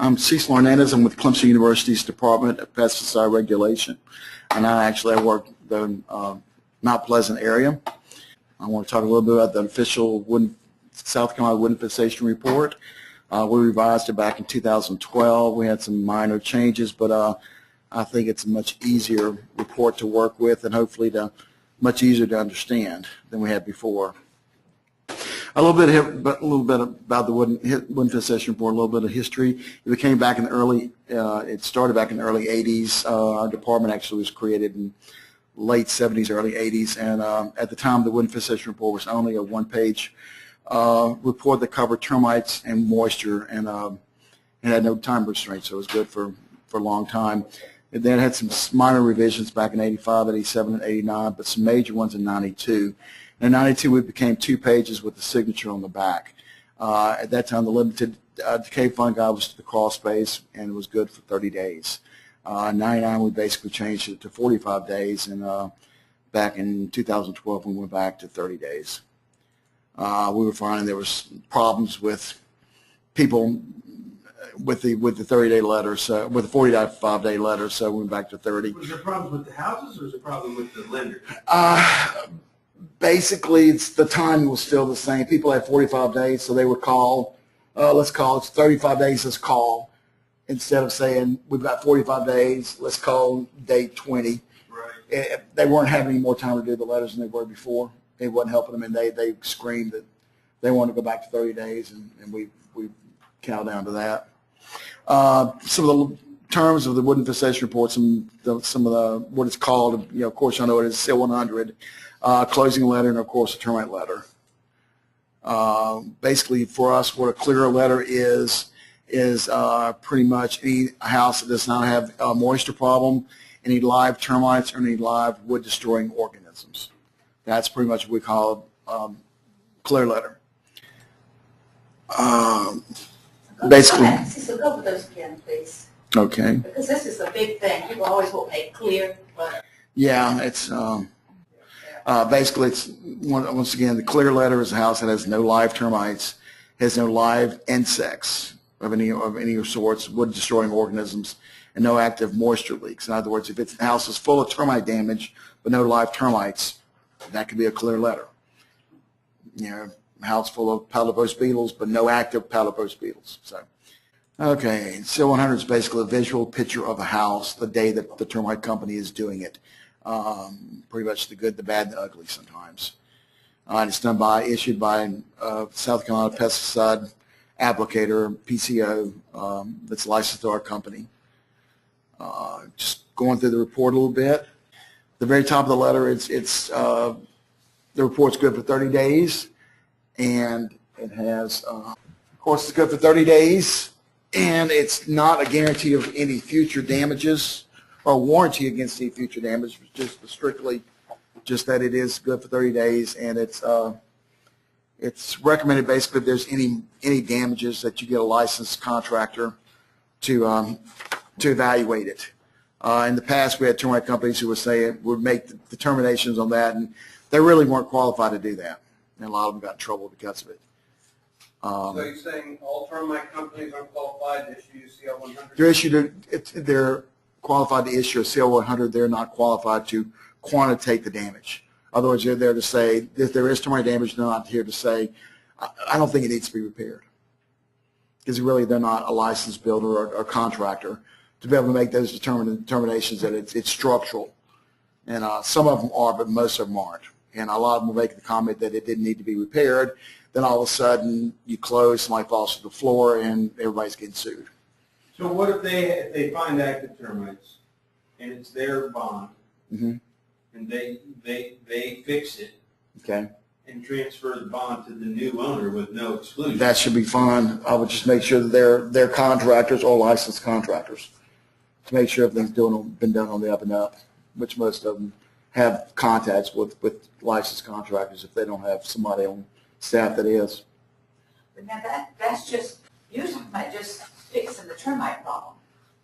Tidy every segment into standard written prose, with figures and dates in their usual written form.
I'm Cecil Hernandez. I'm with Clemson University's Department of Pesticide Regulation, and I work in the Mount Pleasant area. I want to talk a little bit about the official South Carolina Wood Infestation Report. We revised it back in 2012. We had some minor changes, but I think it's a much easier report to work with and hopefully much easier to understand than we had before. A little bit about the wood infestation report, a little bit of history. It came back in the it started back in the early 80s. Our department actually was created in late 70s, early 80s, and at the time the wood infestation report was only a one-page report that covered termites and moisture, and it had no time restraint, so it was good for a long time. It then had some minor revisions back in 85, 87, and 89, but some major ones in 92. In 92, it became 2 pages with the signature on the back. At that time, the limited decay fungi was to the crawl space, and it was good for 30 days. In 99, we basically changed it to 45 days, and back in 2012, we went back to 30 days. We were finding there was problems with people with the 30-day letter, so with the 45-day letter, so we went back to 30. Was there problems with the houses, or was there a problem with the lenders? Basically, the time was still the same. People had 45 days, so they would call, let's call, it's 35 days, let's call. Instead of saying, we've got 45 days, let's call date 20. Right. They weren't having any more time to do the letters than they were before. It wasn't helping them, and they screamed that they wanted to go back to 30 days, and we cow down to that. Some of the terms of the wood infestation report, some of the what it's called, of course, I know it is CL-100. Closing letter, and of course a termite letter. Basically, for us, what a clear letter is pretty much any house that does not have a moisture problem, any live termites, or any live wood-destroying organisms. That's pretty much what we call clear letter. Basically. Cecil, go over those again, please. Okay. Because this is a big thing. People always want to make clear, but yeah, it's. Basically, it's once again, the clear letter is a house that has no live termites, has no live insects of any sorts, wood-destroying organisms, and no active moisture leaks. In other words, if the house is full of termite damage but no live termites, that could be a clear letter. A house full of paddle-post beetles but no active paddle-post beetles. So, okay, CL-100 is basically a visual picture of a house the day that the termite company is doing it. Pretty much the good, the bad, and the ugly sometimes. And it's issued by South Carolina Pesticide Applicator, PCO, that's licensed to our company. Just going through the report a little bit. The very top of the letter, the report's good for 30 days, and it has, of course, it's good for 30 days, and it's not a guarantee of any future damages or warranty against any future damage, just strictly just that it is good for 30 days, and it's recommended basically if there's any damages that you get a licensed contractor to evaluate it. In the past, we had termite companies who would make determinations on that, and they really weren't qualified to do that, and a lot of them got in trouble because of it. So you're saying all termite companies aren't qualified to issue CL-100? They're qualified to issue a CL-100. They're not qualified to quantitate the damage. In other words, they're there to say if there is termite damage, they're not here to say, I don't think it needs to be repaired. Because really they're not a licensed builder or contractor to be able to make those determinations that it's structural. And some of them are, but most of them aren't. And a lot of them will make the comment that it didn't need to be repaired. Then all of a sudden you close, somebody falls to the floor, and everybody's getting sued. So what if they find active termites and it's their bond, and they fix it, okay, and transfer the bond to the new owner with no exclusion? That should be fine. I would just make sure that they're contractors or licensed contractors to make sure everything's been done on the up and up, which most of them have contacts with licensed contractors if they don't have somebody on staff that is. But now that's just, you're talking about just fixing the termite problem.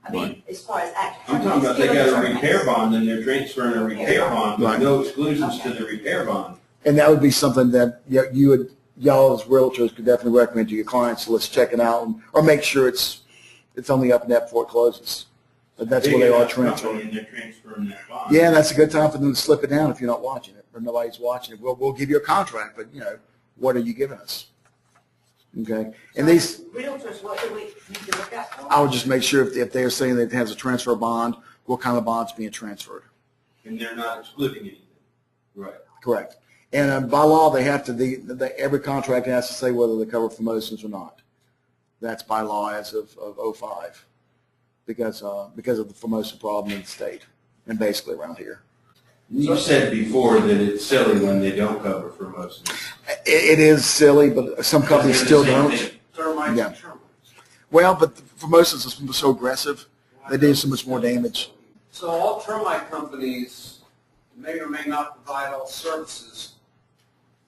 I mean, as far as active I'm talking about they got a repair bond and they're transferring a repair bond with no exclusions to the repair bond. And that would be something that y'all as realtors could definitely recommend to your clients. So let's check it out, or make sure it's it's only up and up before it closes. But that's where they are transferring. And they're transferring that bond. Yeah, that's a good time for them to slip it down if you're not watching it or nobody's watching it. We'll give you a contract, but what are you giving us? Okay, and these Realtors, what do we need to look out for? I would just make sure if they're saying that it has a transfer bond, what kind of bond's being transferred. And they're not excluding anything. Right. Correct. And by law, they have to. Every contract has to say whether they cover Formosas or not. That's by law as of '05, because of the Formosa problem in the state and basically around here. You said before that it's silly when they don't cover for most of it. It is silly, but some companies still don't. Termites Yeah. and termites. Well, but Formosas are so aggressive, they do so much more damage. So all termite companies may or may not provide all services.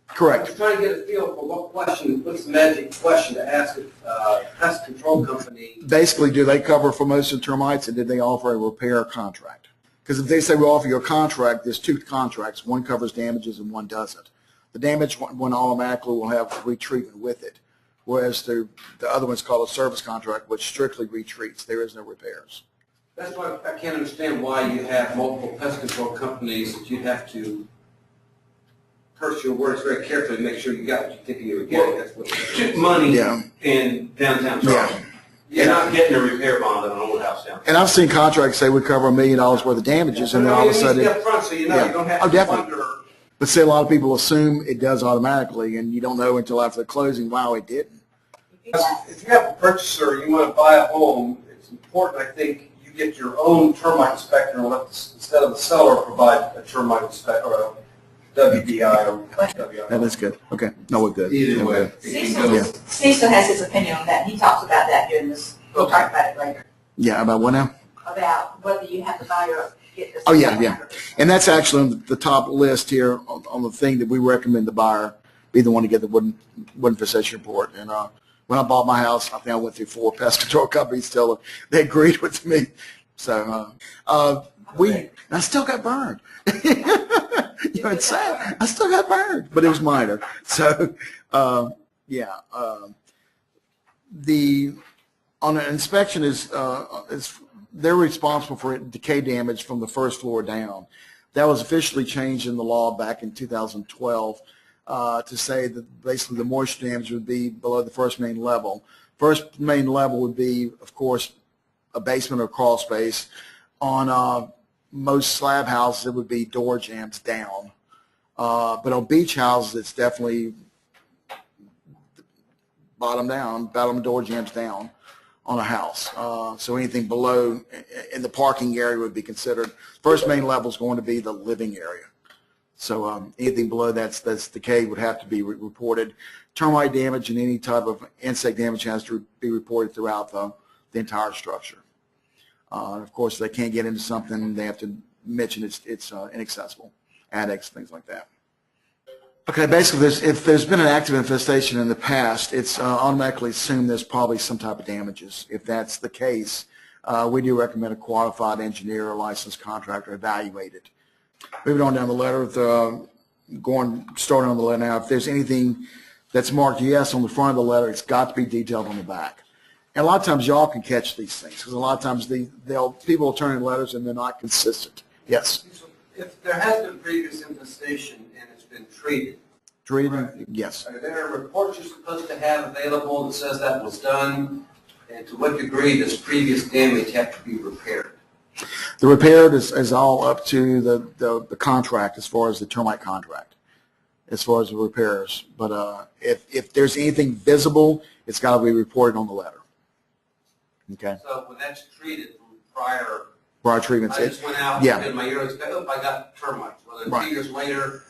I'm Correct. just trying to get a feel for what's the magic question to ask a pest control company. Basically, do they cover Formosa termites, and did they offer a repair contract? Because if they say we offer you a contract, there's two contracts. One covers damages and one doesn't. The damage one automatically will have retreatment with it, whereas the other one's called a service contract, which strictly retreats. There is no repairs. That's why I can't understand why you have multiple pest control companies that you have to purse your words very carefully to make sure you got what you think you were getting. That's what Took money Yeah. in downtown Yeah. Charlotte. You're not getting a repair bond on an old house down. And I've seen contracts say we cover $1 million worth of damages, and then all of a sudden, up front, so you know Yeah. you don't have Oh, to definitely. wonder. but see, a lot of people assume it does automatically, and you don't know until after the closing, wow, it didn't. If you have a purchaser, you want to buy a home, it's important, I think, you get your own termite inspector and instead of the seller provide a termite inspector or a WDI or WI. That is good. Okay. No, we're good. Either Yeah, we're way. good. it can go- Cecil has his opinion on that. He talks about that during this. We'll talk about it later. Yeah, about what now? About whether you have to buy or get this. Oh, yeah. And that's actually on the top list here on the thing that we recommend the buyer be the one to get the wooden infestation report. And when I bought my house, I think I went through 4 pest control companies till they agreed with me. So I still got burned. It's sad. I still got burned, but it was minor. So on an inspection is they're responsible for decay damage from the first floor down. That was officially changed in the law back in 2012 to say that basically the moisture damage would be below the first main level. First main level would be, of course, a basement or crawl space. On most slab houses, it would be door jambs down. But on beach houses, it's definitely bottom door jambs down on a house. So anything below in the parking area would be considered. First main level is going to be the living area. So anything below that's decay would have to be reported. Termite damage and any type of insect damage has to be reported throughout the entire structure. And of course, if they can't get into something, they have to mention it's inaccessible, attics, things like that. Okay, basically, if there's been an active infestation in the past, it's automatically assumed there's probably some type of damages. If that's the case, we do recommend a qualified engineer or licensed contractor evaluate it. Moving on down the letter, starting on the letter now, if there's anything that's marked yes on the front of the letter, it's got to be detailed on the back. And a lot of times y'all can catch these things because a lot of times people will turn in letters and they're not consistent. Yes. If there has been previous infestation and it's been treated, Treated? Yes. are there reports you're supposed to have available that says that was done? And to what degree does previous damage have to be repaired? The repair is all up to the contract as far as the termite contract, as far as the repairs. But if there's anything visible, it's got to be reported on the letter. Okay. So when that's treated from prior, Prior treatments. I just went out yeah. and did my yearly inspection, I got termites. Well, then Right. 2 years later,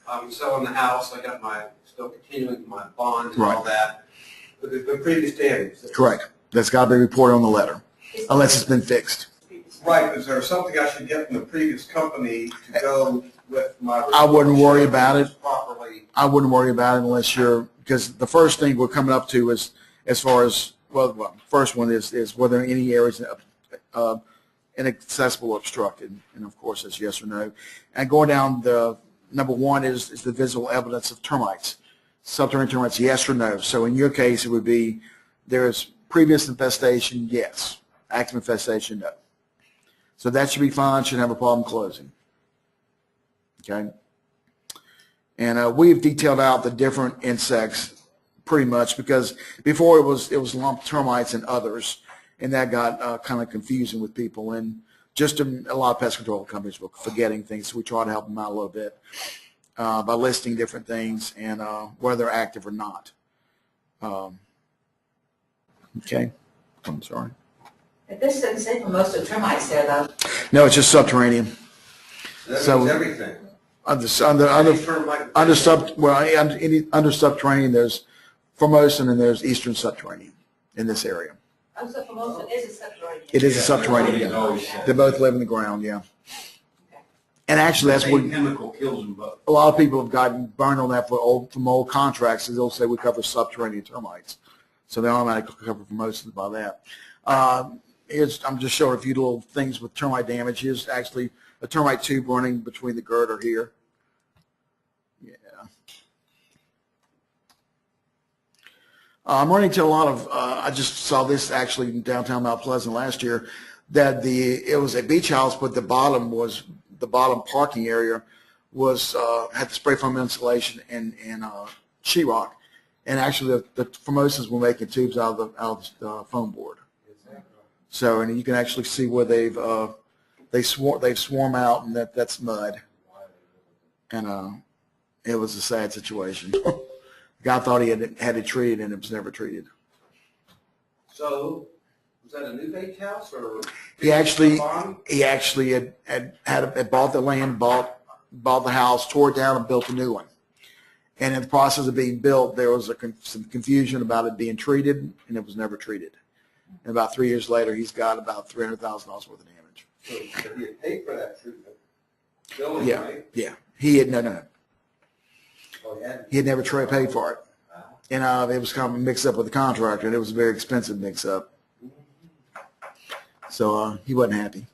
I'm selling the house, I got still continuing my bond and Right. all that. But there's been previous damage. Correct. That's got to be reported on the letter, unless it's been fixed. Right, is there something I should get from the previous company to go with my? I wouldn't worry about it. Properly. I wouldn't worry about it unless because the first thing we're coming up to is as far as, first one is whether any areas inaccessible or obstructed, and of course it's yes or no. And going down number 1 is the visible evidence of termites. Subterranean termites, yes or no. So in your case, it would be there's Previous infestation, yes. Active infestation, no. So that should be fine, shouldn't have a problem closing. Okay? And we've detailed out the different insects pretty much, because before it was lump termites and others, and that got kind of confusing with people, and just a lot of pest control companies were forgetting things, so we try to help them out a little bit by listing different things and whether they're active or not. Okay, I'm sorry. But this doesn't say for most of the termites there, though. No, it's just subterranean. That means everything. Under Under subterranean, there's Formosan and there's eastern subterranean in this area. Oh, so for most of it is a subterranean. It is a subterranean. Always Yeah. said. They both live in the ground, yeah. And actually, that's The what same chemical kills them both. a lot of people have gotten burned on that from old contracts. They'll say we cover subterranean termites, so they automatically cover Formosans by that. I'm just showing a few little things with termite damage. Here's actually a termite tube running between the girder here. Yeah. I'm running into a lot of, I just saw this actually in downtown Mount Pleasant last year, that it was a beach house, but the bottom parking area was, had the spray foam insulation and sheetrock. And actually the Formosans were making tubes out of the foam board. So, and you can actually see where they've swarm out, and that's mud. And it was a sad situation. The guy thought he had it treated, and it was never treated. So, was that a new beach house or? He actually had bought the land, bought the house, tore it down, and built a new one. And in the process of being built, there was some confusion about it being treated, and it was never treated. And about 3 years later, he's got about $300,000 worth of damage. So he had paid for that treatment. Building, Yeah, right? yeah. He had no. Oh, he had. He had never paid for it. And it was kind of mixed up with the contractor, and it was a very expensive mix-up. So he wasn't happy.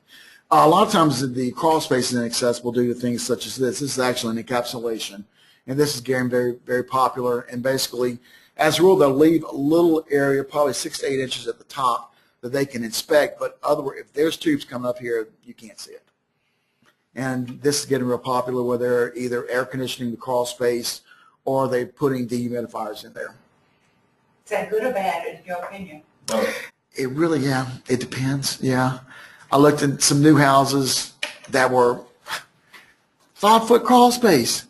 A lot of times the crawl space is inaccessible due to things such as this. This is actually an encapsulation, and this is getting very, very popular. And basically, as a rule, they'll leave a little area, probably 6 to 8 inches at the top, that they can inspect. But if there's tubes coming up here, you can't see it. And this is getting real popular where they're either air conditioning the crawl space or they're putting dehumidifiers in there. Is that good or bad, in your opinion? It really, yeah, it depends, yeah. I looked at some new houses that were 5-foot crawl space,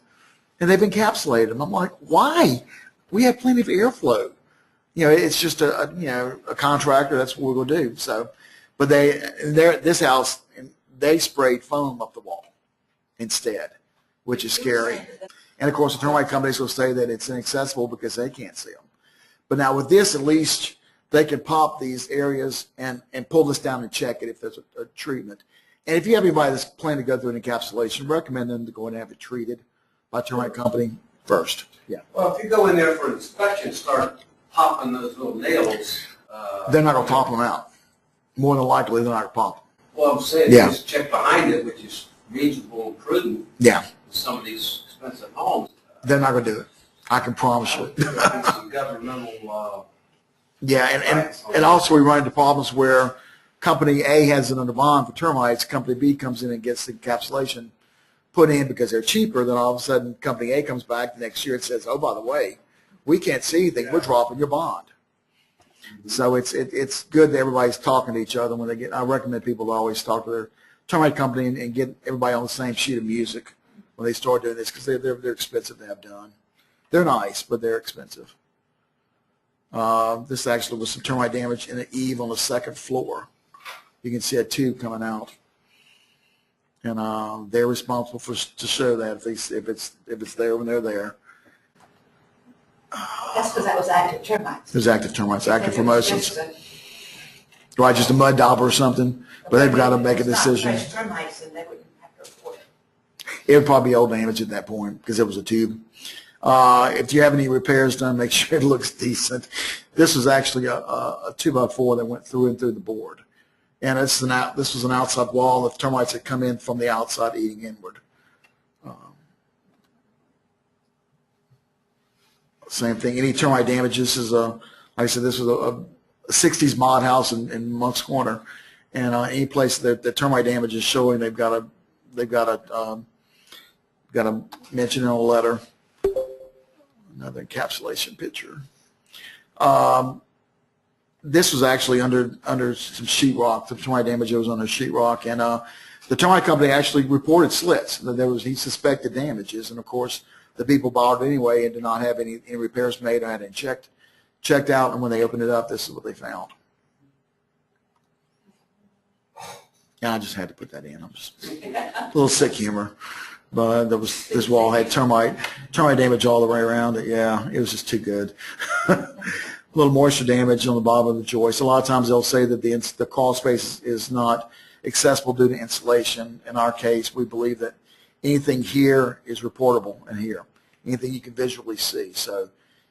and they've encapsulated them. I'm like, why? We have plenty of airflow. You know, it's just a contractor. That's what we're going to do. So, but this house, they sprayed foam up the wall instead, which is scary. And of course, the termite companies will say that it's inaccessible because they can't see them. But now with this, at least they can pop these areas and pull this down and check it if there's a treatment. And if you have anybody that's planning to go through an encapsulation, recommend them to go and have it treated by a termite company first. Yeah. Well, if you go in there for inspection, start popping those little nails. They're not going to pop them out. More than likely, they're not going to pop them. Well, I'm saying Yeah. just check behind it, which is reasonable and prudent Yeah. with some of these expensive homes. They're not going to do it. I can promise I you. would think there'd be some governmental, Yeah, and also we run into problems where company A has it under bond for termites, company B comes in and gets the encapsulation put in because they're cheaper, then all of a sudden company A comes back the next year and says, oh, by the way, we can't see anything, we're dropping your bond. So it's good that everybody's talking to each other when they get, I recommend people to always talk to their termite company and get everybody on the same sheet of music when they start doing this, because they're expensive to have done. They're nice, but they're expensive. This actually was some termite damage in the eave on the second floor. You can see a tube coming out, and they're responsible to show that if it's there when they're there. That's because that was active termites. There's active termites, active Formosans. Right, just a mud dauber or something, but they've got to make a decision. If it's not fresh termites, then they wouldn't have to report it. It would probably be old damage at that point because it was a tube. If you have any repairs done, make sure it looks decent. This was actually a 2x4 that went through and through the board. And this was an outside wall. The termites had come in from the outside eating inward. Same thing. Any termite damage, this is like I said, this was 60s mod house in Monk's Corner, and any place that the termite damage is showing, they've got a mention in a letter. Another encapsulation picture. This was actually under some sheetrock. The termite damage was under sheetrock, and the termite company actually reported slits. That he suspected damages, and of course the people bought it anyway and did not have any repairs made. I had it checked out, and when they opened it up, this is what they found. Yeah, I just had to put that in. I'm just a little sick humor. But this wall had termite damage all the way around it. Yeah, it was just too good. A little moisture damage on the bottom of the joist. A lot of times they'll say that the crawl space is not accessible due to insulation. In our case, we believe that anything here is reportable in here. Anything you can visually see. So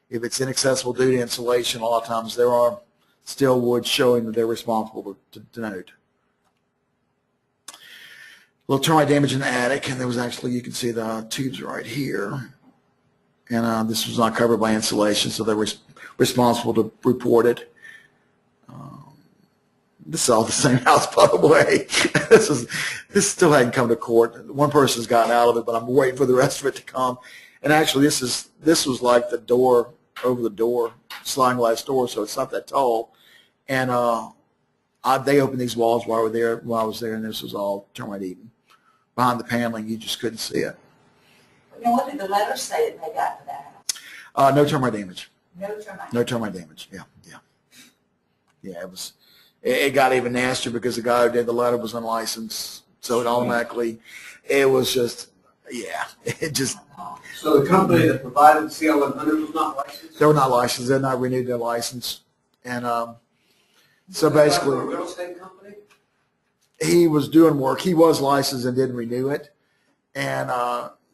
if it's inaccessible due to insulation, a lot of times there are still woods showing that they're responsible to denote. A little termite damage in the attic, and there was actually, you can see the tubes right here. And this was not covered by insulation, so they were responsible to report it. This is all the same house, by the way. This still hadn't come to court. One person's gotten out of it, but I'm waiting for the rest of it to come. And actually, this was like the door over the door, sliding glass door, so it's not that tall. And they opened these walls while I was there, and this was all termite eaten. Behind the paneling, you just couldn't see it. Now, what did the letter say that they got for that house? No termite damage. No termite. No termite damage. Yeah. It was. It got even nastier because the guy who did the letter was unlicensed, so it automatically. It was just. Yeah. It just. So the company that provided CL-100 was not licensed? They were not licensed. They had not renewed their license, and so basically. A real estate company? He was doing work. He was licensed and didn't renew it, and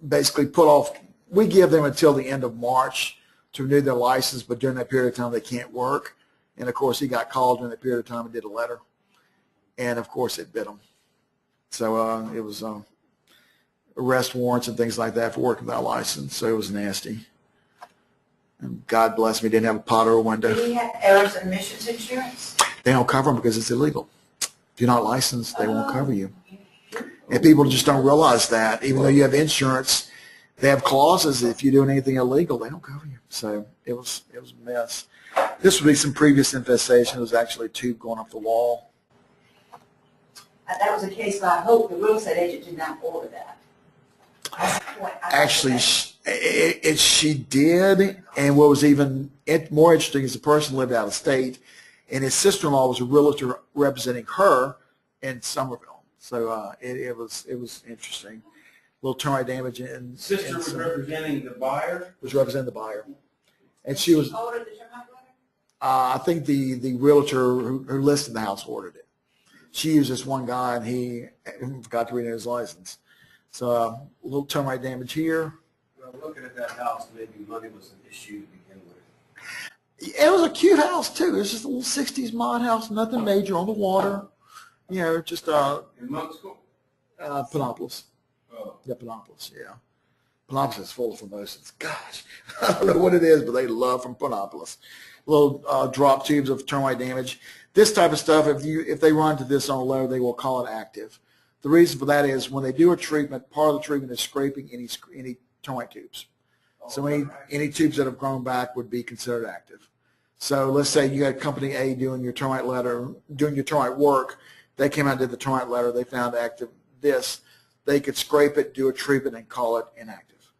basically put off. We give them until the end of March to renew their license, but during that period of time they can't work. And of course he got called during that period of time and did a letter, and of course it bit him. So it was arrest warrants and things like that for working without license. So it was nasty. And God bless me, didn't have a pot or a window. Did he have errors and omissions insurance? They don't cover them because it's illegal. If you're not licensed, they won't cover you. And people just don't realize that. Even though you have insurance, they have clauses that if you're doing anything illegal, they don't cover you. So it was a mess. This would be some previous infestation. It was actually a tube going up the wall. That was a case where I hope the real estate agent did not order that. Actually, she did. And what was even more interesting is the person lived out of state, and his sister-in-law was a realtor representing her in Somerville. So it was interesting. A little termite damage in. Sister was representing the buyer? Was representing the buyer. And she was. Ordered the termite letter? I think the realtor who listed the house ordered it. She used this one guy, and he forgot to renew his license. So a little termite damage here. Well, looking at that house, maybe money was an issue to begin with. It was a cute house too. It was just a little 60s mod house, nothing major, on the water. You know, just In Monk's Corner? Panopolis. Oh. Yeah, Panopolis, yeah. Panopolis is full of Formosans. Gosh, I don't know what it is, but they love from Panopolis. Little drop tubes of termite damage. This type of stuff, if they run to this on a low, they will call it active. The reason for that is when they do a treatment, part of the treatment is scraping any termite tubes. So any tubes that have grown back would be considered active. So let's say you had company A doing your termite work. They came out and did the termite letter. They found active this. They could scrape it, do a treatment, and call it inactive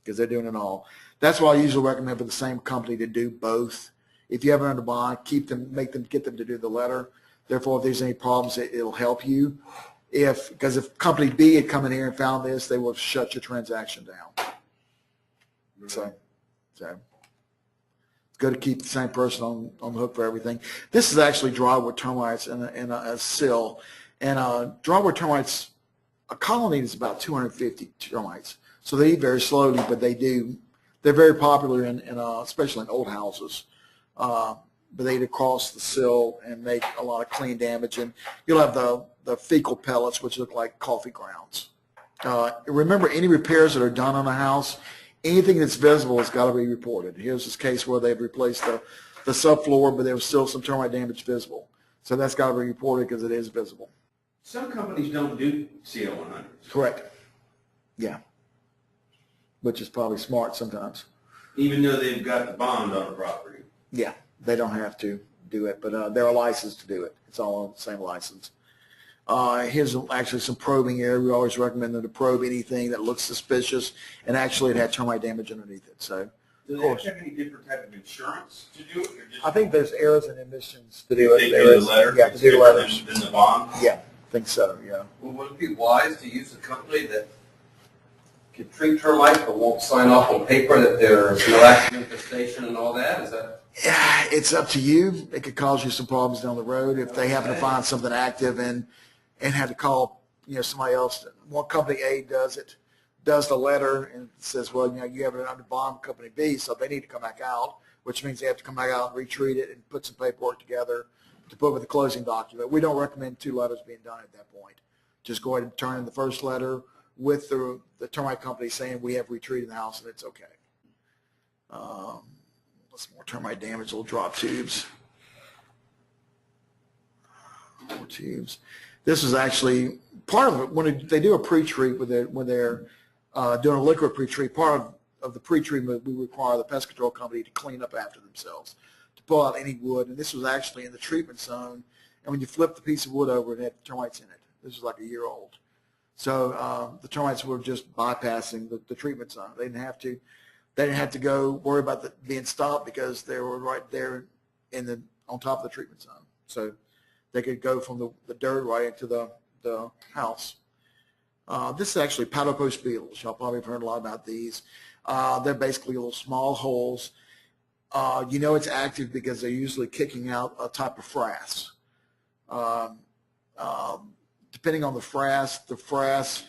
because they're doing it all. That's why I usually recommend for the same company to do both. If you have it under bond, get them to do the letter. Therefore, if there's any problems, it'll help you. Because if company B had come in here and found this, they will shut your transaction down. So it's good to keep the same person on the hook for everything. This is actually drywood termites and a sill. And drywood termites, a colony is about 250 termites. So they eat very slowly, but they're very popular especially in old houses. But they eat across the sill and make a lot of clean damage. And you'll have the fecal pellets, which look like coffee grounds. Remember, any repairs that are done on a house, anything that's visible has got to be reported. Here's this case where they've replaced the subfloor, but there was still some termite damage visible. So that's got to be reported because it is visible. Some companies don't do CL-100s. Correct. Yeah. Which is probably smart sometimes. Even though they've got the bond on the property. Yeah, they don't have to do it, but they're licensed to do it. It's all on the same license. Here's actually some probing area. We always recommend them to probe anything that looks suspicious, and actually it had termite damage underneath it. So, Do they have any different type of insurance to do it? Or just I think there's errors and omissions to do it. they do the letter? Yeah, to It's do different letters. than the bond? Yeah, I think so, yeah. Well, would it be wise to use a company that can treat termites but won't sign off on paper that there's no active infestation and all that? Is that? Yeah, it's up to you. It could cause you some problems down the road if they happen to find something active and have to call, somebody else. One company A does the letter and says, well, you have it under bond company B, so they need to come back out, which means they have to come back out and retreat it and put some paperwork together to put with the closing document. We don't recommend two letters being done at that point. Just go ahead and turn in the first letter with the termite company saying we have retreated the house and it's okay. Some more termite damage, little drop tubes. More tubes. This is actually part of it when they do a pre-treat when they're doing a liquid pre-treat. Part of the pre-treatment, we require the pest control company to clean up after themselves, to pull out any wood. And this was actually in the treatment zone. And when you flip the piece of wood over, it had termites in it. This was like a year old. So the termites were just bypassing the treatment zone. They didn't have to. They didn't have to go worry about being stopped because they were right there on top of the treatment zone. So they could go from the dirt right into the house. This is actually powder post beetles. Y'all probably have heard a lot about these. They're basically little small holes. It's active because they're usually kicking out a type of frass. Depending on the frass,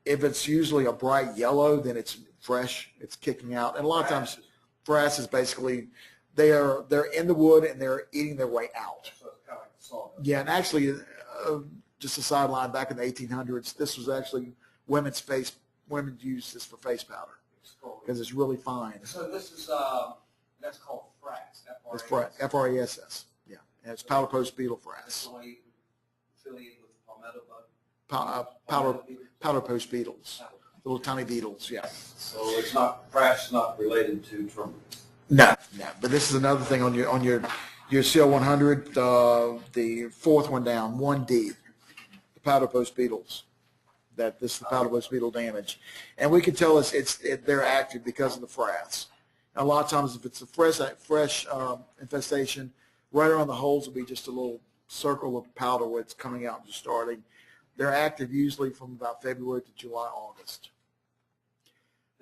if it's usually a bright yellow, then it's fresh, it's kicking out. And a lot of times frass is basically they're in the wood and they're eating their way out. So it's kind of like sawdust. Yeah, and actually just a sideline, back in the 1800s, this was actually women used this for face powder because it's really fine. So this is that's called frass. It's F-R-A-S-S. Yeah, and it's powder post beetle frass. Affiliated with palmetto bug. Powder post beetles, little tiny beetles. Yeah. So it's not frass, not related to termites. No. But this is another thing on your CL-100, the fourth one down, 1D, the powder post beetles. This is the powder post beetle damage, and we can tell they're active because of the frass. And a lot of times, if it's a fresh infestation, right around the holes will be just a little circle of powder where it's coming out and just starting. They're active usually from about February to July, August.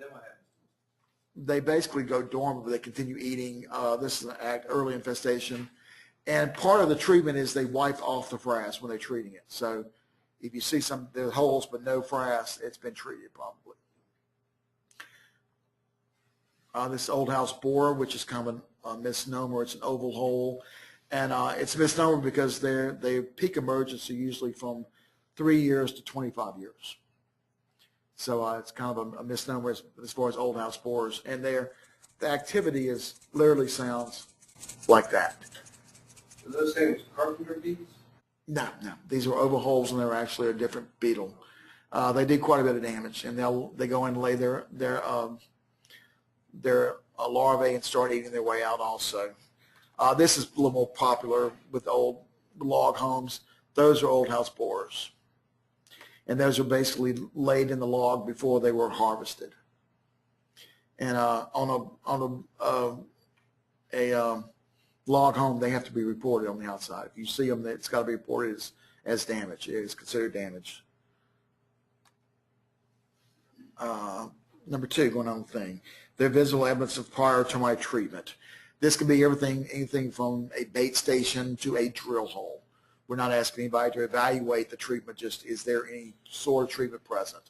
Then what happens? They basically go dormant, but they continue eating. This is an early infestation. And part of the treatment is they wipe off the frass when they're treating it. So if you see there's holes but no frass, it's been treated probably. This old house borer, which is kind of a misnomer, it's an oval hole. And it's a misnomer because their peak emergence are usually from 3 years to 25 years. So it's kind of a misnomer as far as old house borers. And the activity literally sounds like that. Are those things carpenter bees? No. These are oval holes, and they're actually a different beetle. They do quite a bit of damage, and they go in and lay their larvae and start eating their way out also. This is a little more popular with old log homes. Those are old house borers. And those are basically laid in the log before they were harvested. And on a log home, they have to be reported on the outside. If you see them, it's got to be reported as damage. It is considered damage. Number 2, going on the thing, they're visible evidence of prior termite treatment. This could be anything from a bait station to a drill hole. We're not asking anybody to evaluate the treatment, just is there any sort of treatment present.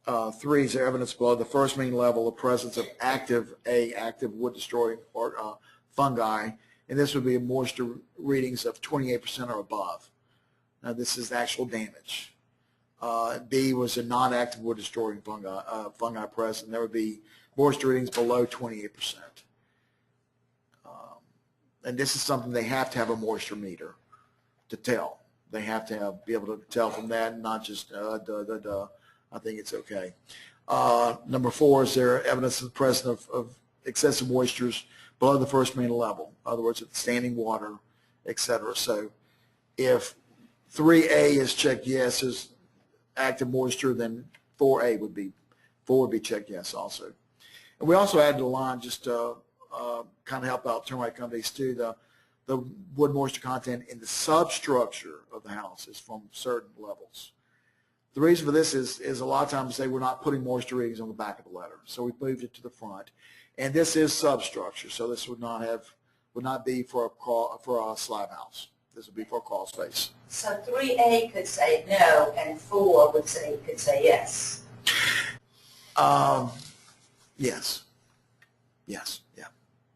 3 is there evidence below the first main level, the presence of active wood destroying fungi, and this would be moisture readings of 28% or above. Now this is actual damage. B was a non-active wood destroying fungi present. There would be moisture readings below 28%. and this is something they have to have a moisture meter to tell. They have to be able to tell from that, and not just I think it's okay. Number 4, is there evidence of the presence of excessive moistures below the first main level? In other words, it's standing water, etc. So if 3A is checked yes, is active moisture, then 4A would be checked yes also. And we also added a line just to kind of help out termite companies too. The wood moisture content in the substructure of the house is from certain levels. The reason for this is a lot of times they were not putting moisture readings on the back of the letter, so we moved it to the front. And this is substructure, so this would not be for a slab house. This would be for a crawl space. So 3A could say no, and 4 could say yes. Yes. Yes. Yeah.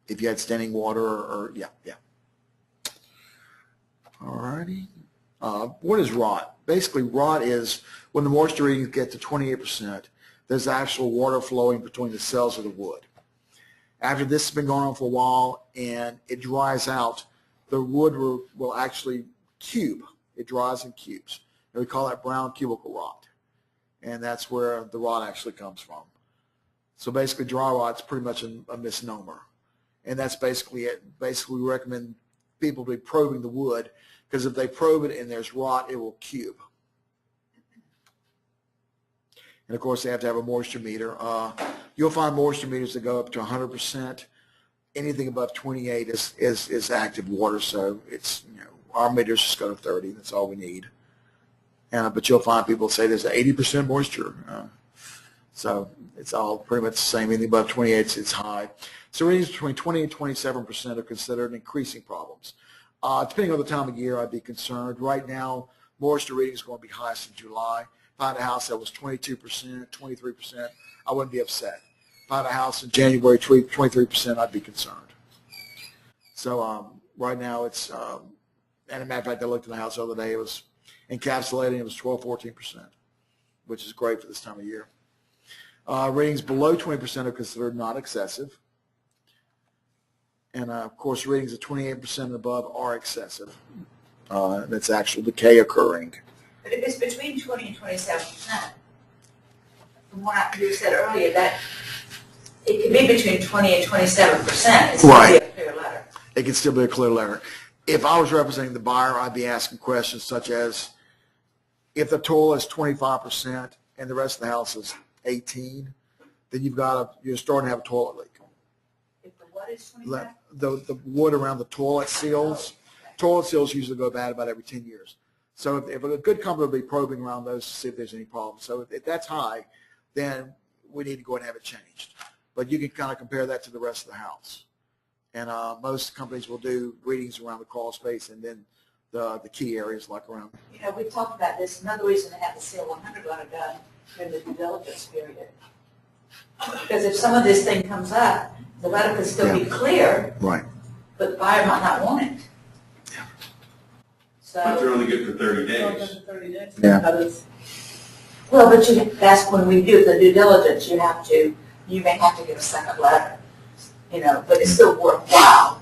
If you had standing water or yeah. All righty. What is rot? Basically, rot is when the moisture readings get to 28%, there's actual water flowing between the cells of the wood. After this has been going on for a while and it dries out, the wood will actually cube. It dries in cubes. And we call that brown cubicle rot. And that's where the rot actually comes from. So basically, dry rot's pretty much a misnomer. And that's basically it. Basically, we recommend people be probing the wood, because if they probe it and there's rot, it will cube. And of course, they have to have a moisture meter. You'll find moisture meters that go up to 100%. Anything above 28 is active water, so it's, our meters just go to 30. That's all we need. But you'll find people say there's 80% moisture. So it's all pretty much the same. Anything above 28, it's high. So readings between 20 and 27% are considered increasing problems. Depending on the time of year, I'd be concerned. Right now, moisture readings are going to be highest in July. If I had a house that was 22%, 23%, I wouldn't be upset. If I had a house in January, 23%, I'd be concerned. So right now it's, and as a matter of fact, I looked at the house the other day. It was encapsulating. It was 12, 14%, which is great for this time of year. Readings below 20% are considered not excessive. And, of course, readings of 28% and above are excessive. That's actual decay occurring. But if it's between 20 and 27%, from what you said earlier, that it can be between 20 and 27%. It's Right. Be a clear letter. It can still be a clear letter. If I was representing the buyer, I'd be asking questions such as, if the total is 25% and the rest of the house is 18, then you're starting to have a toilet leak. If the what is 25? The wood around the toilet seals, toilet seals usually go bad about every 10 years. So if a good company will be probing around those to see if there's any problems. So if that's high, then we need to go ahead and have it changed. But you can kind of compare that to the rest of the house. And most companies will do readings around the crawl space and then the key areas like around. We talked about this. Another reason to have the CL-100 letter done during the due diligence period. Because if some of this thing comes up, the letter could still be clear, Right. but the buyer might not want it. Yeah. But they're So, only good for 30 days. Yeah. well, but that's when we do the due diligence. You may have to get a second letter, but it's still worthwhile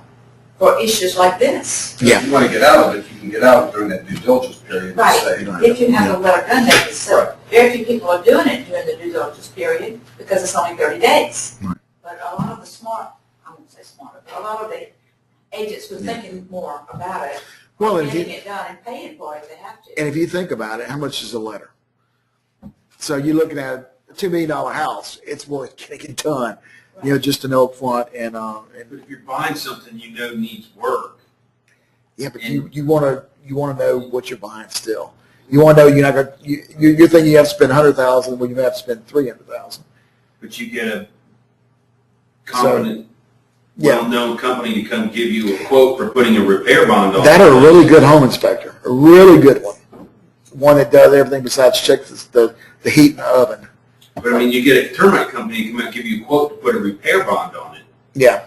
for issues like this. Yeah. If you want to get out of it, you can get out during that due diligence period. Right. And say, Right. If you have a letter gun notice. So Right. very few people are doing it during the due diligence period because it's only 30 days. Right. But a lot of the I wouldn't say smarter, but a lot of the agents were thinking more about it, Well, and getting it done and paying for it if they have to. And if you think about it, how much is a letter? So you're looking at a $2 million house. It's worth getting it done, just to know up front. But if you're buying something needs work. Yeah, but you want to know what you're buying still. You want to know you're not going. You're thinking you have to spend $100,000 when you have to spend $300,000. But you get a competent, well-known company to come give you a quote for putting a repair bond on. That or a really good home inspector, a really good one that does everything besides check the heat in the oven. But I mean, you get a termite company to come out and give you a quote to put a repair bond on it. Yeah.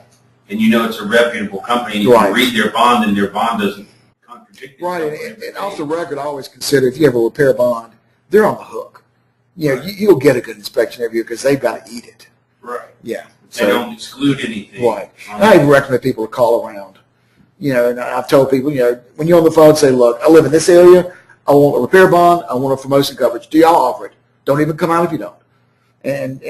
And it's a reputable company, and you Right. can read their bond, and their bond doesn't contradict itself. Right, and off the record, I always consider if you have a repair bond, they're on the hook. You'll get a good inspection every year because they've got to eat it. Right. Yeah. They don't exclude anything. Right. And I even recommend people to call around And I've told people, when you're on the phone, say, look, I live in this area. I want a repair bond. I want a promotion coverage. Do y'all offer it? Don't even come out if you don't. And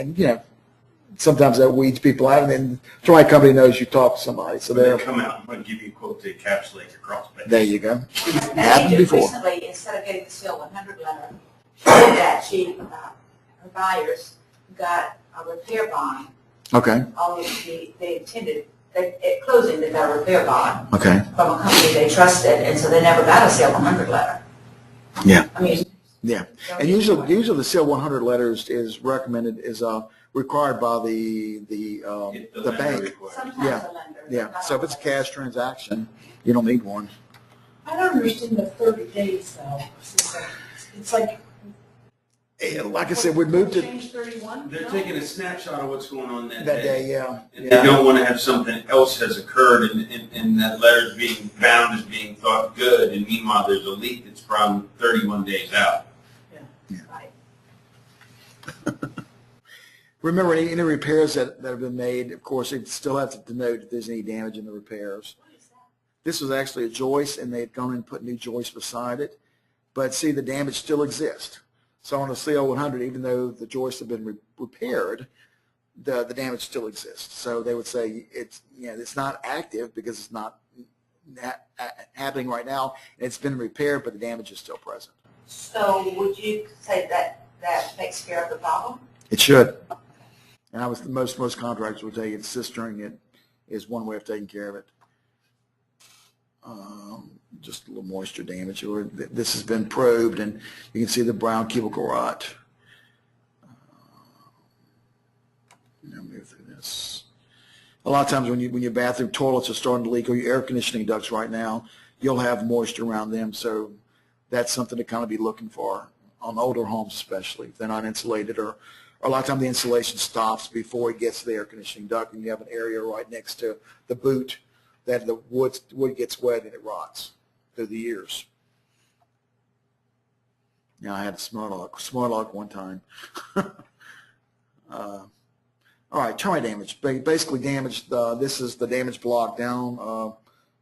sometimes that weeds people out, and then the right company knows you talk to somebody. So They come out and want to give you a quote to encapsulate your cross space. there you go. And Happened she just before. recently, instead of getting the CL-100 letter, she did that. Her buyers got a repair bond. Okay. Only they intended, at closing, they got a repair bond Okay. from a company they trusted, and so they never got a CL-100 letter. Yeah. I mean. Yeah. And usually the CL-100 letters is recommended, is required by the bank. Sometimes Yeah. the lender. Yeah. So if it's a cash transaction, you don't need one. I don't understand the 30 days though. It's like. Like I said, we moved it Change 31? They're No? taking a snapshot of what's going on that that day. day. Yeah. And they don't want to have something else has occurred and that letter's being bound as being thought good, and meanwhile there's a leak that's from 31 days out. Right. Remember, any repairs that have been made, of course, they still have to denote if there's any damage in the repairs. What is that? This was actually a joist, and they had gone and put new joists beside it. But see, the damage still exists. So on the CL-100, even though the joists have been repaired, the damage still exists. So they would say it's not active because it's not happening right now. It's been repaired, but the damage is still present. So would you say that takes care of the problem? It should. And most contractors would tell you cisterning it is one way of taking care of it. Just a little moisture damage, or this has been probed, and you can see the brown cubicle rot. Now move through this. A lot of times when your bathroom toilets are starting to leak, or your air conditioning ducts right now, you'll have moisture around them. So that's something to kind of be looking for on older homes, especially if they're not insulated, or a lot of times the insulation stops before it gets to the air conditioning duct, and you have an area right next to the boot that the wood gets wet and it rots through the years. I had a smart lock one time. All right, termite damage. Basically damaged, this is the damage block down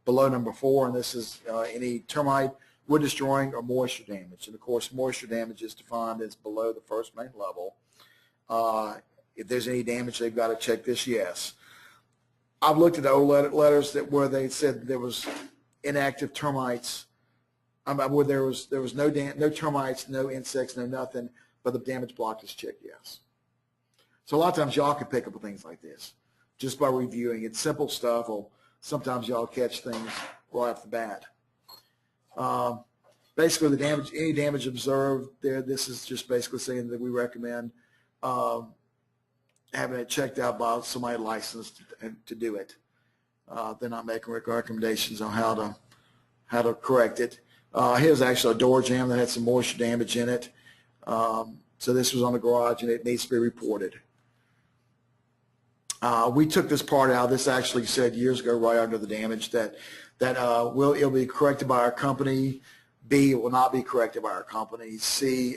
below number 4, and this is any termite, wood destroying, or moisture damage. And of course, moisture damage is defined as below the first main level. If there's any damage, they've got to check this yes. I've looked at the old letters where they said there was inactive termites, where there was no termites, no insects, no nothing, but the damage block is checked yes. So a lot of times y'all can pick up things like this just by reviewing it. Simple stuff, or sometimes y'all catch things right off the bat. Basically, any damage observed there, this is just basically saying that we recommend having it checked out by somebody licensed to do it. They're not making recommendations on how to correct it. Here's actually a door jamb that had some moisture damage in it. So this was on the garage, and it needs to be reported. We took this part out. This actually said years ago, right under the damage, that it'll be corrected by our company. B, it will not be corrected by our company. C,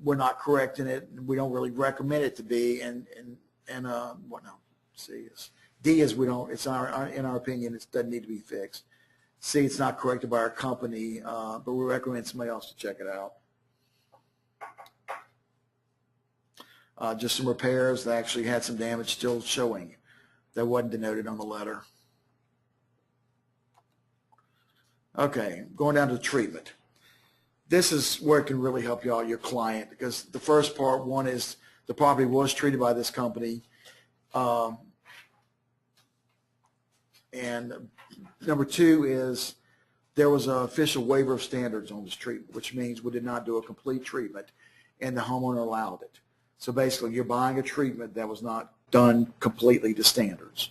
we're not correcting it. We don't really recommend it to be. And what no? C is D is we don't. It's in our opinion, it doesn't need to be fixed. C, it's not corrected by our company, but we recommend somebody else to check it out. Just some repairs that actually had some damage still showing that wasn't denoted on the letter. Okay, going down to treatment. This is where it can really help you out, your client, because the first part, one is the property was treated by this company, and number 2 is there was an official waiver of standards on this treatment, which means we did not do a complete treatment, and the homeowner allowed it. So basically, you're buying a treatment that was not done completely to standards.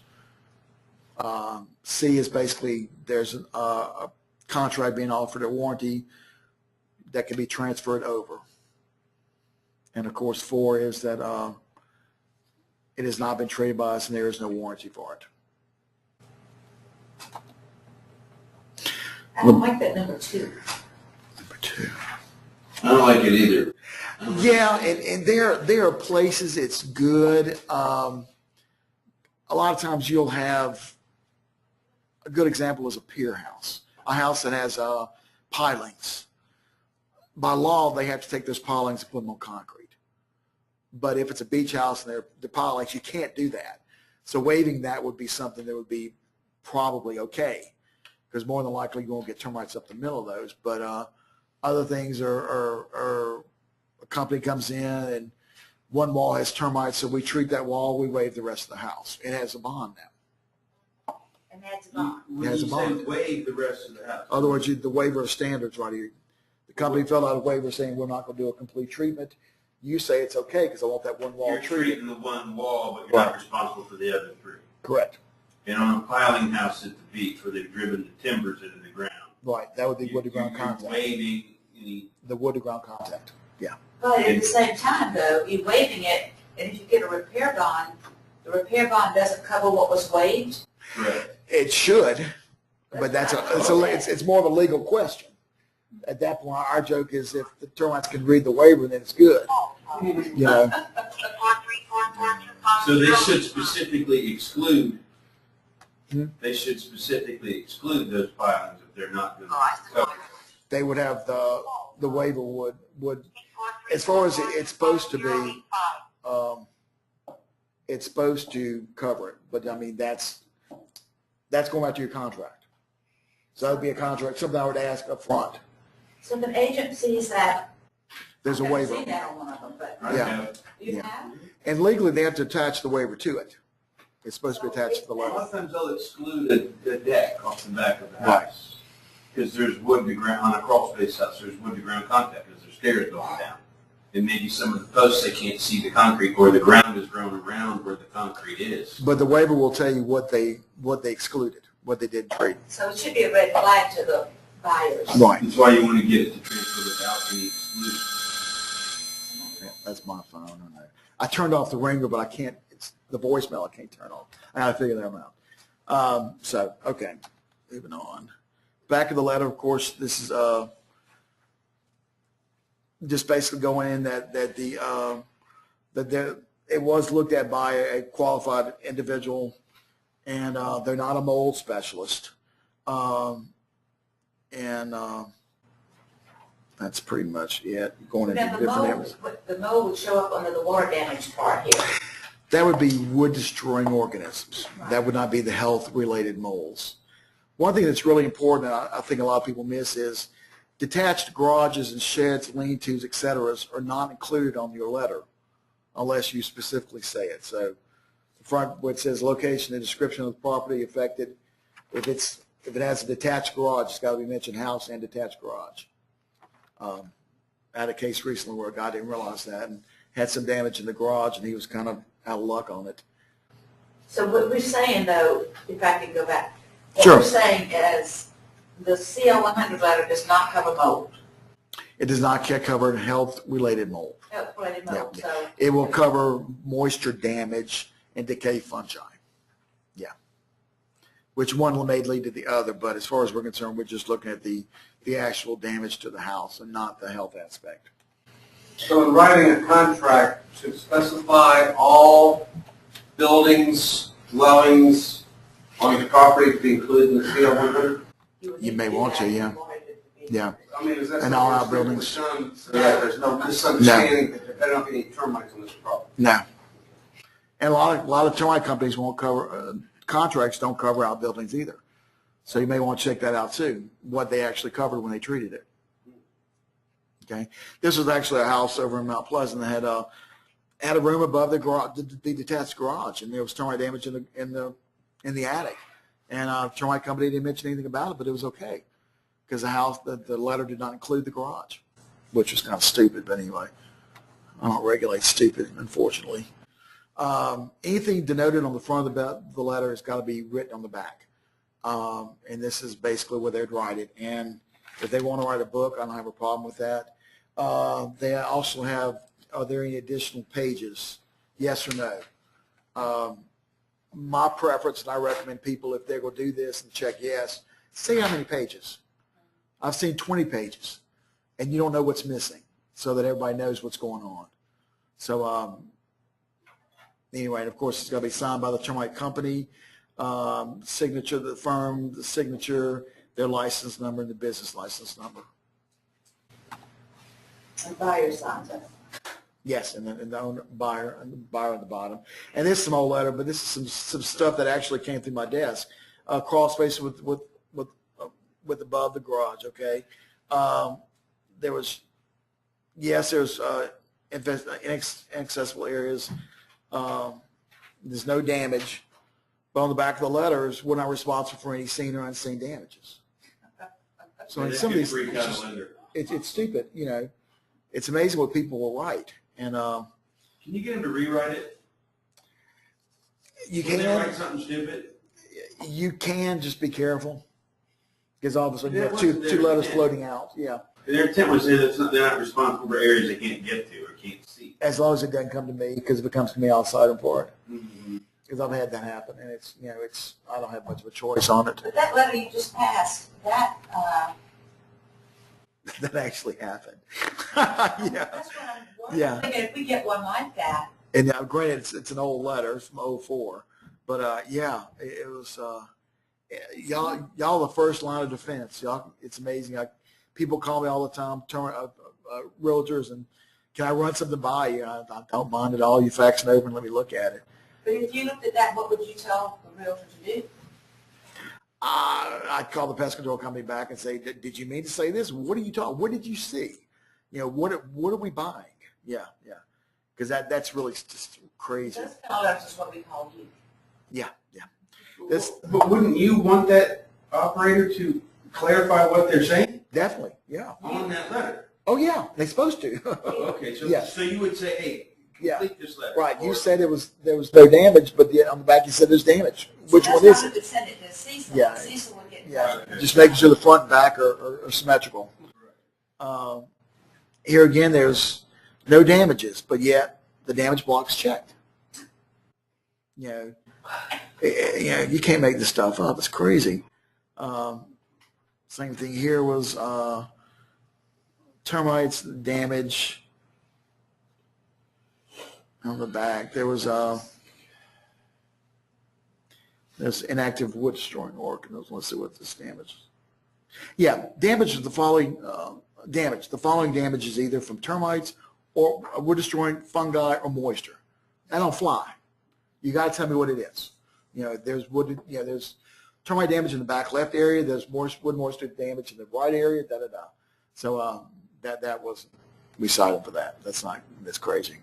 C is basically there's a contract being offered, a warranty that can be transferred over. And of course, 4 is that it has not been treated by us and there is no warranty for it. I don't like that number 2. Number 2. I don't like it either. Yeah, and there are places it's good. A lot of times you'll have a good example is a pier house, a house that has pilings. By law, they have to take those pilings and put them on concrete. But if it's a beach house and they're pilings, you can't do that. So waiving that would be something that would be probably okay, because more than likely you won't get termites up the middle of those. But other things are a company comes in and one wall has termites, so we treat that wall, we waive the rest of the house. It has a bond now. And that's a bond. When Has a you say bond. waive the rest of the house. Otherwise, the waiver of standards right here. The company filled out a waiver saying we're not going to do a complete treatment. You say it's okay because I want that one wall You're treated. treating the one wall, but you're not responsible for the other three. Correct. And on a piling house at the beach where they've driven the timbers into the ground. Right. That would be wood to ground You're contact. waiving any. The wood to ground contact. Yeah. But at the same time, though, you're waiving it, and if you get a repair bond, the repair bond doesn't cover what was waived. Correct. It should, but it's more of a legal question. At that point, our joke is if the termites can read the waiver, then it's good. You know. So they should specifically exclude. They should specifically exclude those pilings if they're not going to cover. They would have the waiver would as far as it's supposed to be, it's supposed to cover it. But I mean that's going back to your contract. So that would be a contract, something I would ask up front. So if an agent sees that, There's a I've never waiver. seen that on one of them, but Yeah. you Yeah. have? And legally they have to attach the waiver to it. It's supposed to be attached to the A lot letter. of times they'll exclude the deck off the back of the Right. house. Because there's wood to ground, on a crawl space house, there's wood to ground contact because there's stairs going down. And maybe some of the posts, they can't see the concrete, or the ground is grown around where the concrete is. But the waiver will tell you what they excluded, what they didn't treat. So it should be a red flag to the buyers. Right. That's why you want to get it to transfer without any exclusion. Yeah, that's my phone. I turned off the ringer, but I can't. It's the voicemail. I can't turn off. I got to figure that out. So okay, moving on. Back of the letter, of course, this is just basically going in that it was looked at by a qualified individual, and they're not a mold specialist, that's pretty much it. Going into Now, different areas. the mold would show up under the water damage part here. That would be wood-destroying organisms. That would not be the health-related molds. One thing that's really important, and I think a lot of people miss, is detached garages and sheds, lean-tos, et cetera, are not included on your letter unless you specifically say it. So the front where it says location and description of the property affected, if it has a detached garage, it's got to be mentioned house and detached garage. I had a case recently where a guy didn't realize that and had some damage in the garage, and he was kind of out of luck on it. So what we're saying, though, if I could go back, what Sure. we're saying is the CL-100 letter does not cover mold, It does not cover health-related mold. health-related mold, so. It will cover moisture damage and decay fungi. Yeah. Which one may lead to the other, but as far as we're concerned, we're just looking at the actual damage to the house and not the health aspect. So in writing a contract, to specify all buildings, dwellings on the property to be included in the CL-100? You may want to, yeah. Yeah. I mean, is that And all something our that's buildings. done so that there's no misunderstanding that there better not be any termites on this property? No. And a lot of termite companies won't cover, contracts don't cover outbuildings either. So you may want to check that out too, what they actually covered when they treated it. Okay. This was actually a house over in Mount Pleasant that had a room above the garage, the detached garage, and there was termite damage in the attic. And termite company didn't mention anything about it, but it was okay because the letter did not include the garage, which was kind of stupid. But anyway, I don't regulate stupid, unfortunately. Anything denoted on the front of the letter has got to be written on the back. And this is basically where they'd write it. And if they want to write a book, I don't have a problem with that. They also have, are there any additional pages? Yes or no? My preference, and I recommend people, if they're going to do this and check yes, say how many pages. I've seen 20 pages, and you don't know what's missing, so that everybody knows what's going on. So anyway, and of course, it's got to be signed by the termite company. signature of the firm, the signature, their license number, and the business license number. And buyer signs it. Yes, and then the owner, buyer, and the buyer at the bottom. And this is an old letter, but this is some stuff that actually came through my desk. Crawl space with above the garage. Okay, there was there's inaccessible areas. There's no damage, but on the back of the letters, we're not responsible for any seen or unseen damages. So in some of these, it's stupid. You know, it's amazing what people will write. And can you get them to rewrite it? You When can they write something stupid. You can just be careful because all of a sudden you That have two wasn't their letters intent. floating out. Yeah, Their intent was that they're not responsible for areas they can't get to or can't see. as long as it doesn't come to me, because if it comes to me, I'll cite them for it. Mm-hmm. Because I've had that happen, and it's I don't have much of a choice on it. But that letter you just passed, that, That actually happened. Yeah, that's what I'm wondering. Yeah. Thinking if we get one like that, and now granted, it's an old letter, it's from '04, but yeah, it was y'all the first line of defense. Y'all, it's amazing. People call me all the time, realtors, and can I run something by you? I don't mind at all. You fax it over and let me look at it. but if you looked at that, what would you tell the realtor to do? I'd call the pest control company back and say, did you mean to say this? What are you talking? What did you see? You know, what are we buying? Yeah. Because that's really just crazy. That's kind of just what we call you. Yeah. But wouldn't you want that operator to clarify what they're saying Definitely. Yeah. on that letter? Oh, yeah. They're supposed to. Okay, so Yeah. so you would say, hey, Yeah. complete this letter. Right. You Or- said there was no damage, but on the back you said there's damage. Which one is That's why we it? would send it to Cecil. Yeah. Cecil would get. Yeah. Okay. Just making sure the front and back are symmetrical. Here again, there's no damages, but yet the damage block's checked. You know, you can't make this stuff up. It's crazy. Same thing here was termites damage on the back. There was there's inactive wood destroying work. Let's see what this damage is. Yeah, damage is the following damage. The following damage is either from termites or wood destroying fungi or moisture. That don't fly. You got to tell me what it is. You know, there's wood. Yeah, there's termite damage in the back left area. There's wood moisture damage in the right area. Da da da. So that was we cited for that. That's crazy.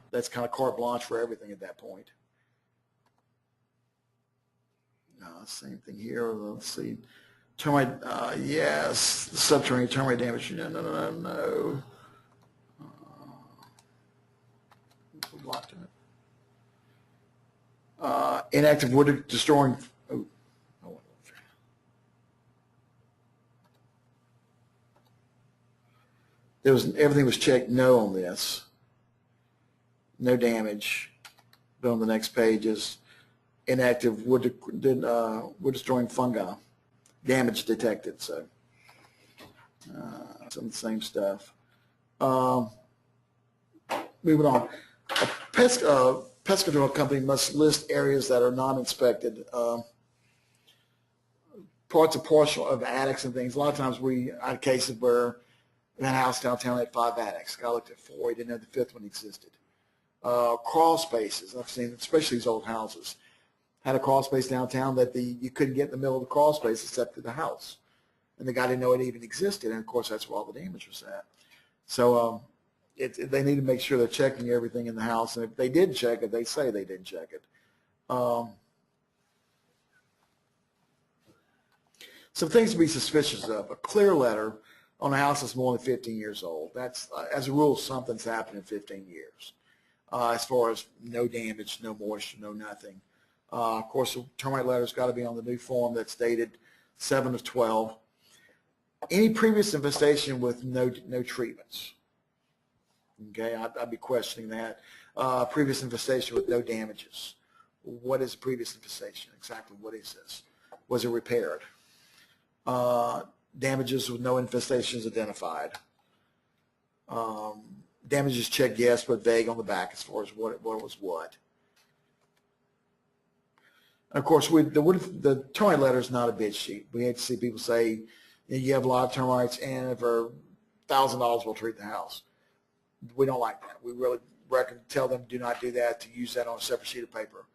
That's kind of carte blanche for everything at that point. Same thing here. Let's see. Termite, yes. Subterranean termite damage. No. Blocked it. Inactive wood destroying. Everything was checked no on this. No damage. But on the next page is inactive wood destroying fungi. Damage detected. So some of the same stuff. Moving on. A pest control company must list areas that are not inspected. Parts of attics and things. A lot of times I had cases where in that house downtown had 5 attics. Guy looked at 4. He didn't know the 5th one existed. Crawl spaces. I've seen, especially these old houses, had a crawl space downtown that you couldn't get in the middle of the crawl space except through the house. And the guy didn't know it even existed. And, of course, that's where all the damage was at. So they need to make sure they're checking everything in the house. And if they did check it, they say they didn't check it. Some things to be suspicious of. A clear letter on a house that's more than 15 years old. That's, as a rule, something's happened in 15 years. As far as no damage, no moisture, no nothing. Of course, the termite letter's got to be on the new form that's dated 7/12. Any previous infestation with no treatments. Okay, I'd be questioning that. Previous infestation with no damages. What is a previous infestation? Exactly what is this? Was it repaired? Damages with no infestations identified. Damages checked yes, but vague on the back as far as what was what. Of course, the termite letter is not a bid sheet. We hate to see people say, you have a lot of termites and for $1,000 we'll treat the house. We don't like that. We really tell them do not do that, to use that on a separate sheet of paper.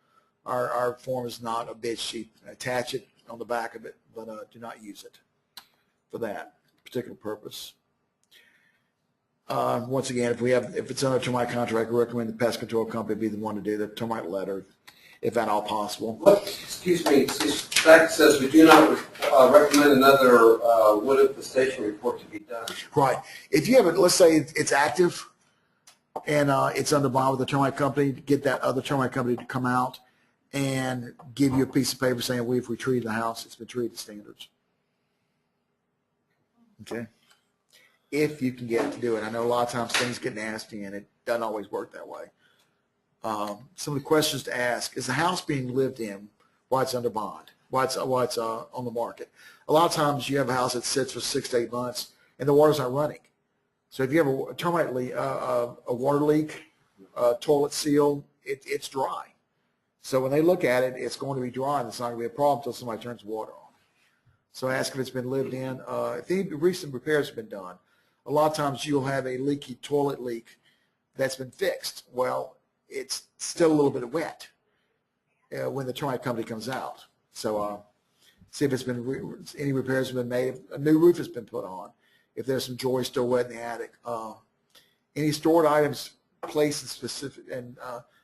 Our form is not a bid sheet. Attach it on the back of it, but do not use it for that particular purpose. Once again, if it's under a termite contract, we recommend the pest control company be the one to do the termite letter, if at all possible. What, excuse me, that says we do not recommend another wood infestation report to be done. Right. If you have it, let's say it's active and it's under bond with the termite company, get that other termite company to come out and give you a piece of paper saying we've treated the house, it's been treated to standards. Okay. If you can get it to do it. I know a lot of times things get nasty and it doesn't always work that way. Some of the questions to ask: is the house being lived in while it's under bond, while it's on the market? A lot of times you have a house that sits for 6 to 8 months and the water's not running. So if you have a termite leak, a water leak, a toilet seal, it's dry. So when they look at it, it's going to be dry and it's not going to be a problem until somebody turns the water on. So ask if it's been lived in. If any recent repairs have been done, a lot of times you'll have a leaky toilet leak that's been fixed. Well, it's still a little bit wet when the termite company comes out. So see if it's been any repairs have been made. A new roof has been put on. If there's some joists still wet in the attic. Any stored items placed in specific and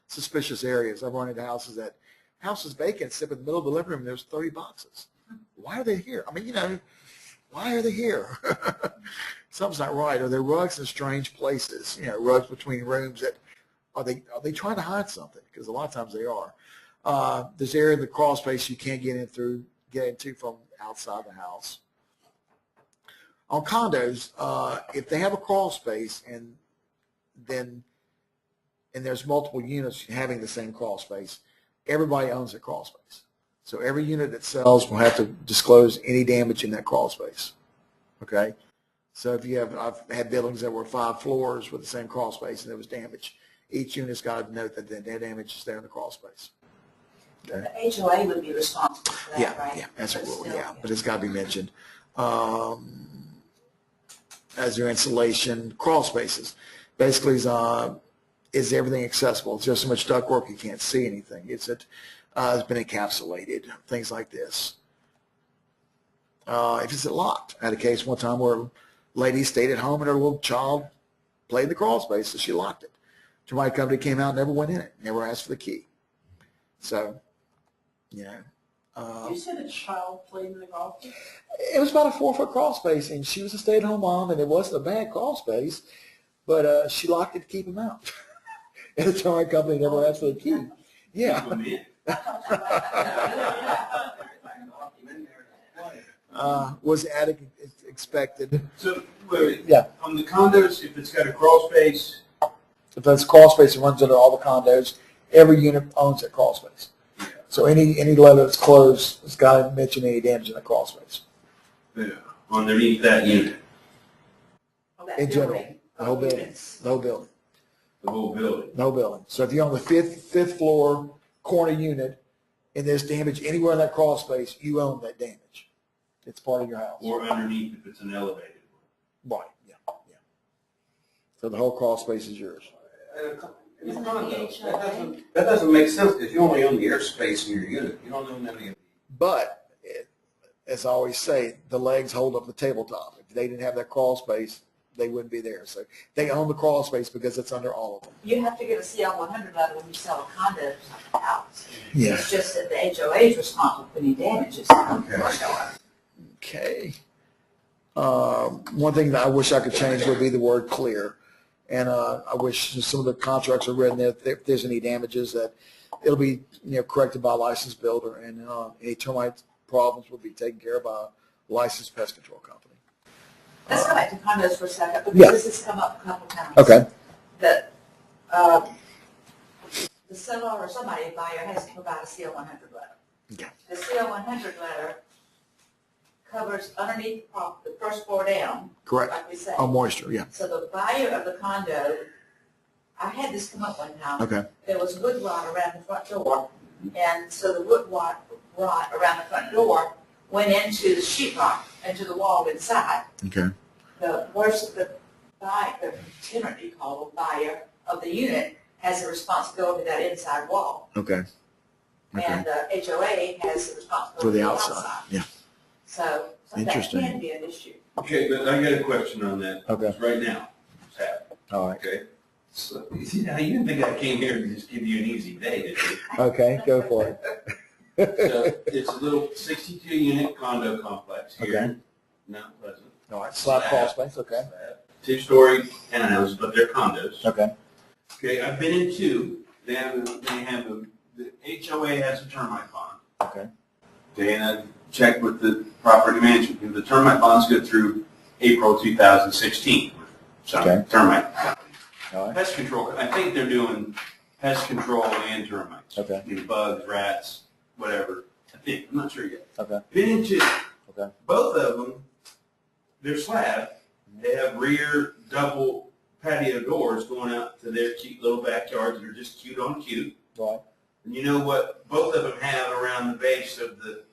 suspicious areas. I've run into houses vacant, sit in the middle of the living room and there's 30 boxes. Why are they here? I mean, why are they here? Something's not right. Are there rugs in strange places? Rugs between rooms that are they trying to hide something? Because a lot of times they are. There's area in the crawl space you can't get into from outside the house. On condos, if they have a crawl space and there's multiple units having the same crawl space, everybody owns a crawl space. So every unit that sells will have to disclose any damage in that crawl space. Okay? So if I've had buildings that were 5 floors with the same crawl space and there was damage, each unit's got to note that the damage is there in the crawl space. Okay? The HOA would be responsible for that, Yeah, right? yeah, that's But what, still, yeah, but it's got to be mentioned. As your insulation, crawl spaces, basically is everything accessible? Is there so much ductwork you can't see anything? It's been encapsulated, things like this. If it's locked, I had a case one time where a lady stayed at home and her little child played in the crawl space, so she locked it. Termite company came out, never went in it, never asked for the key. So, You said a child played in the golf course? it was about a 4-foot crawl space, and she was a stay-at-home mom, and it wasn't a bad crawl space, but she locked it to keep him out. And the termite company never asked for the key. Yeah. Was attic expected? So, wait, Yeah. on the condos, if it's got a crawl space, If that's crawl space, it runs under all the condos. Every unit owns that crawl space. So any letter that's closed has got to mention any damage in the crawl space. underneath that unit, Oh, that In general, building, the whole building, units. the whole building, the whole building. the whole building. So if you're on the fifth floor corner unit and there's damage anywhere in that crawl space, you own that damage. It's part of your house. Or underneath if it's an elevated one. Right, yeah. So the whole crawl space is yours. In a condo, that doesn't make sense because you only own the airspace in your unit. You don't own any of But, as I always say, the legs hold up the tabletop. If they didn't have that crawl space, they wouldn't be there. So they own the crawl space because it's under all of them. You have to get a CL-100 letter when you sell a condo house. Yeah. It's just that the HOA is responsible for any damages. Okay. One thing that I wish I could change would be the word clear. And I wish some of the contracts are written that if there's any damages that it'll be corrected by a licensed builder, and any termite problems will be taken care of by a licensed pest control company. Let's go back to condos for a second, because Yeah. this has come up a couple times. Okay. That the seller or somebody, a buyer, has to provide a CL-100 letter. Okay. The CL-100 letter covers underneath the first floor down, Correct. like we said. Oh, moisture, yeah. So the buyer of the condo, I had this come up one time. Okay. There was wood rot around the front door, And so the wood rot around the front door went into the sheetrock, into the wall inside. Okay. The worst, the tenant, you call it, buyer of the unit has the responsibility of that inside wall. Okay. Okay. And the HOA has the responsibility For the of outside. Yeah. So that Interesting. can be an issue. Okay, but I got a question on that. Okay. Right now, it's happening, All right. okay? So, you see, now you didn't think I came here to just give you an easy day, did you? Okay, go for it. So it's a little 62-unit condo complex here Okay. in Mount Pleasant. All right, slab crawl space, okay. Two-story townhouses, but they're condos. Okay. Okay, I've been in two. They have the HOA has a termite bond. Okay. Okay, and I checked with the property management, and the termite bonds go through April 2016. So Okay. termite. All right. Pest control, I think they're doing pest control and termites. Okay. You know, bugs, rats, whatever. I think, I'm not sure yet. Okay. Been in two. Okay. Both of them, they're slab. They have rear double patio doors going out to their cute little backyards that are just cute on cute. Right. And you know what both of them have around the base of the,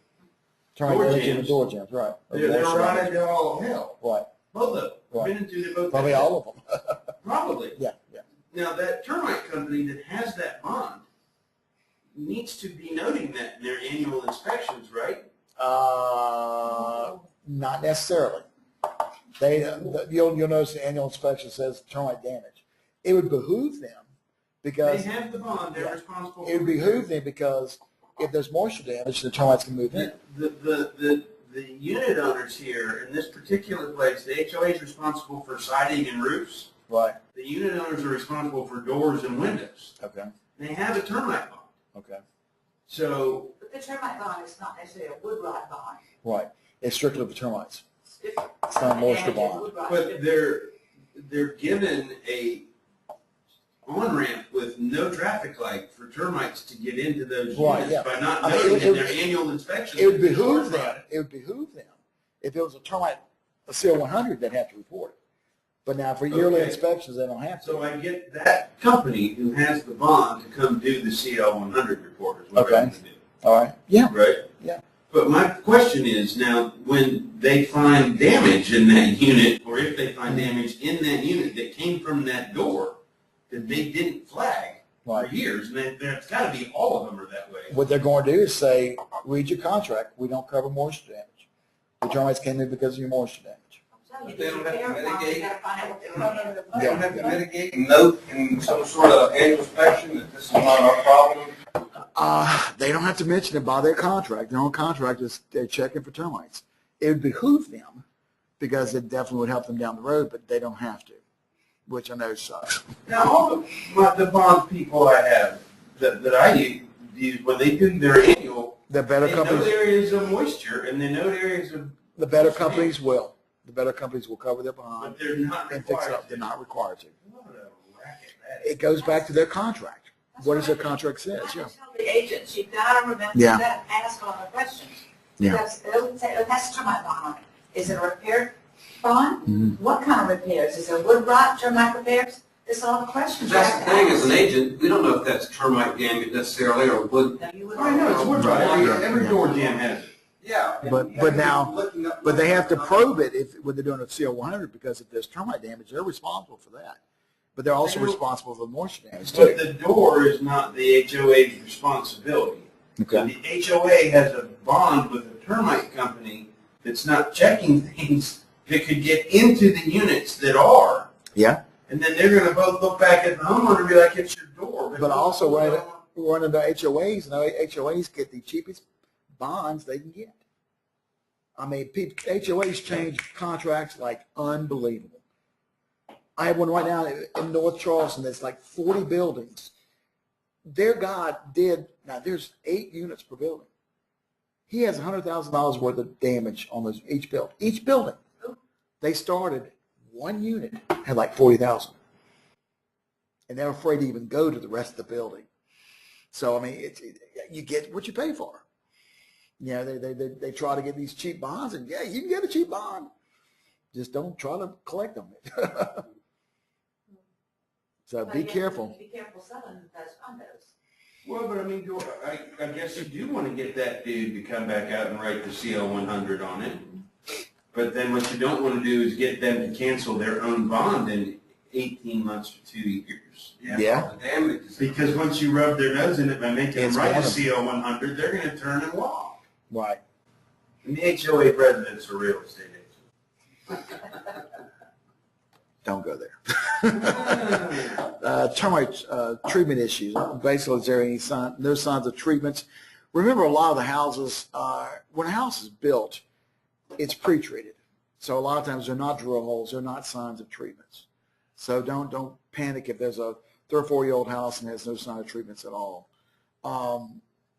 Turn Door it into jams. the door jams, right. they're rotted to all hell. Right. Both of them. Right. Been in two, they both Probably have all of them. that. Probably. Yeah, yeah. Now, that termite company that has that bond needs to be noting that in their annual inspections, right? Not necessarily. You'll notice the annual inspection says termite damage. It would behoove them They because, have the bond, they're Yeah. responsible for it would behoove them because if there's moisture damage, the termites can move in. The unit owners here, in this particular place, the HOA is responsible for siding and roofs. Right. The unit owners are responsible for doors and windows. Okay. They have a termite bond. Okay. So, But the termite bond is not necessarily a wood rot bond. Right. It's strictly for termites. It's different. It's not a moisture And bond. wood rot is but different. they're given a on-ramp with no traffic light for termites to get into those Right, units yeah. by not I mean, noting it in would- their annual inspections. It would that the behoove door's them. rotted. It would behoove them. If it was a termite, a CL-100, they'd have to report it. But now for yearly Okay. inspections, they don't have to. So I get that company who has the bond to come do the CL-100 report is what Okay. I'm going to do. All right. Yeah. Right? Yeah. But my question is now, when they find damage in that unit, or if they find damage in that unit that came from that door that they didn't flag for Right. years, and there's got to be all of them are that way. What they're going to do is say, read your contract. We don't cover moisture damage. The termites came in because of your moisture damage. I'm telling you, They don't have to repair bond, mitigate. you gotta find out what they're doing. They don't have to mitigate and note in some sort of annual inspection that this is not our problem. They don't have to mention it by their contract. Their own contract is they're checking for termites. It would behoove them because it definitely would help them down the road, but they don't have to, which I know sucks. Now, all the bond people I have that I use, when they do their annual, The better they know companies, areas of moisture and they know areas of, the better companies will. The better companies will cover their bond but they're not and fix it required up. They're not required to. What a racket that is. It goes back to their contract. That's What does their I do. contract says? I Yeah. just tell the agents, you gotta remember Yeah. that, ask all the questions. Yeah. Because it'll say, oh, that's a termite bond on it. Is it a repair bond? Mhm. What kind of repairs? Is it wood rot, termite repairs? It's all the questions. you That's have the to thing, ask. as an agent, we don't know if that's termite damage necessarily or wood. No, you would I know, it's wood rot. Every Yeah. door jam has it. Yeah. But now, but they have to probe it when they're doing a CL-100 because if there's termite damage, they're responsible for that. But they're also They don't- responsible for moisture damage But too. the door is not the HOA's responsibility. So Okay. the HOA has a bond with a termite company that's not checking things that could get into the units that are. Yeah. And then they're gonna both look back at the homeowner and be like, it's your door. But also run into HOAs, and HOAs get the cheapest bonds they can get. I mean, HOAs change contracts like unbelievable. I have one right now in North Charleston that's like 40 buildings. Their guy now there's 8 units per building. He has $100,000 worth of damage on each building. Each building. They started one unit had like 40,000. And they're afraid to even go to the rest of the building. So, I mean, you get what you pay for. You know, they try to get these cheap bonds, and yeah, you can get a cheap bond. Just don't try to collect them. So But be you have to careful. Be careful selling those condos. Well, but I mean, I guess you do want to get that dude to come back out and write the CL-100 on it. But then what you don't want to do is get them to cancel their own bond in 18 months to 2 years. Yeah. all the damage is. Because once you rub their nose in it by making them It's write a gonna- CL-100, they're going to turn and walk. Right. And the HOA presidents are real estate agents. Don't go there. Termite treatment issues. Basically, is there any no signs of treatments? Remember, a lot of the houses, when a house is built, it's pre-treated. So a lot of times they're not drill holes, they're not signs of treatments. So don't panic if there's a 3 or 4 year old house and has no sign of treatments at all.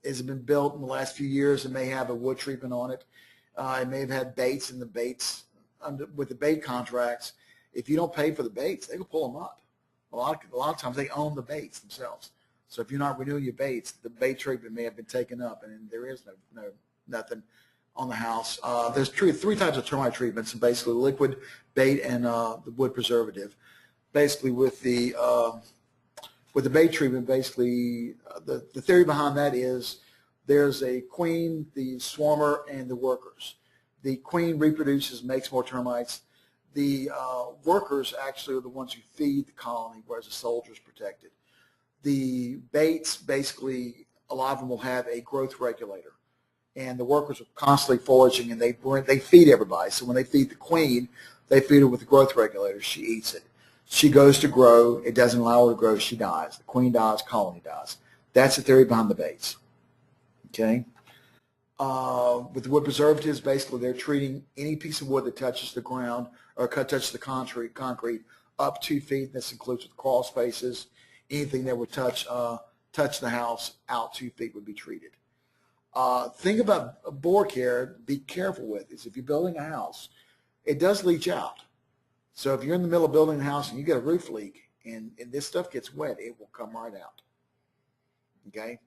Has it been built in the last few years? It may have a wood treatment on it. It may have had baits, and the baits, with the bait contracts, if you don't pay for the baits, they will pull them up. A lot of times they own the baits themselves. So if you're not renewing your baits, the bait treatment may have been taken up, and there is nothing on the house. There's 3 types of termite treatments, basically liquid, bait, and the wood preservative. Basically, with the bait treatment, basically the theory behind that is there's a queen, the swarmer, and the workers. The queen reproduces, makes more termites. The workers actually are the ones who feed the colony, whereas the soldiers protect it. The baits, basically, a lot of them will have a growth regulator, and the workers are constantly foraging, and they feed everybody. So when they feed the queen, they feed her with the growth regulator. She eats it. She goes to grow. It doesn't allow her to grow. She dies. The queen dies. Colony dies. That's the theory behind the baits. Okay. With the wood preservatives, basically they're treating any piece of wood that touches the ground or touches the concrete up 2 feet. This includes with crawl spaces. Anything that would touch the house out 2 feet would be treated. Thing about bore care, be careful with, is if you're building a house, it does leach out. So if you're in the middle of building a house and you get a roof leak and this stuff gets wet, it will come right out. Okay?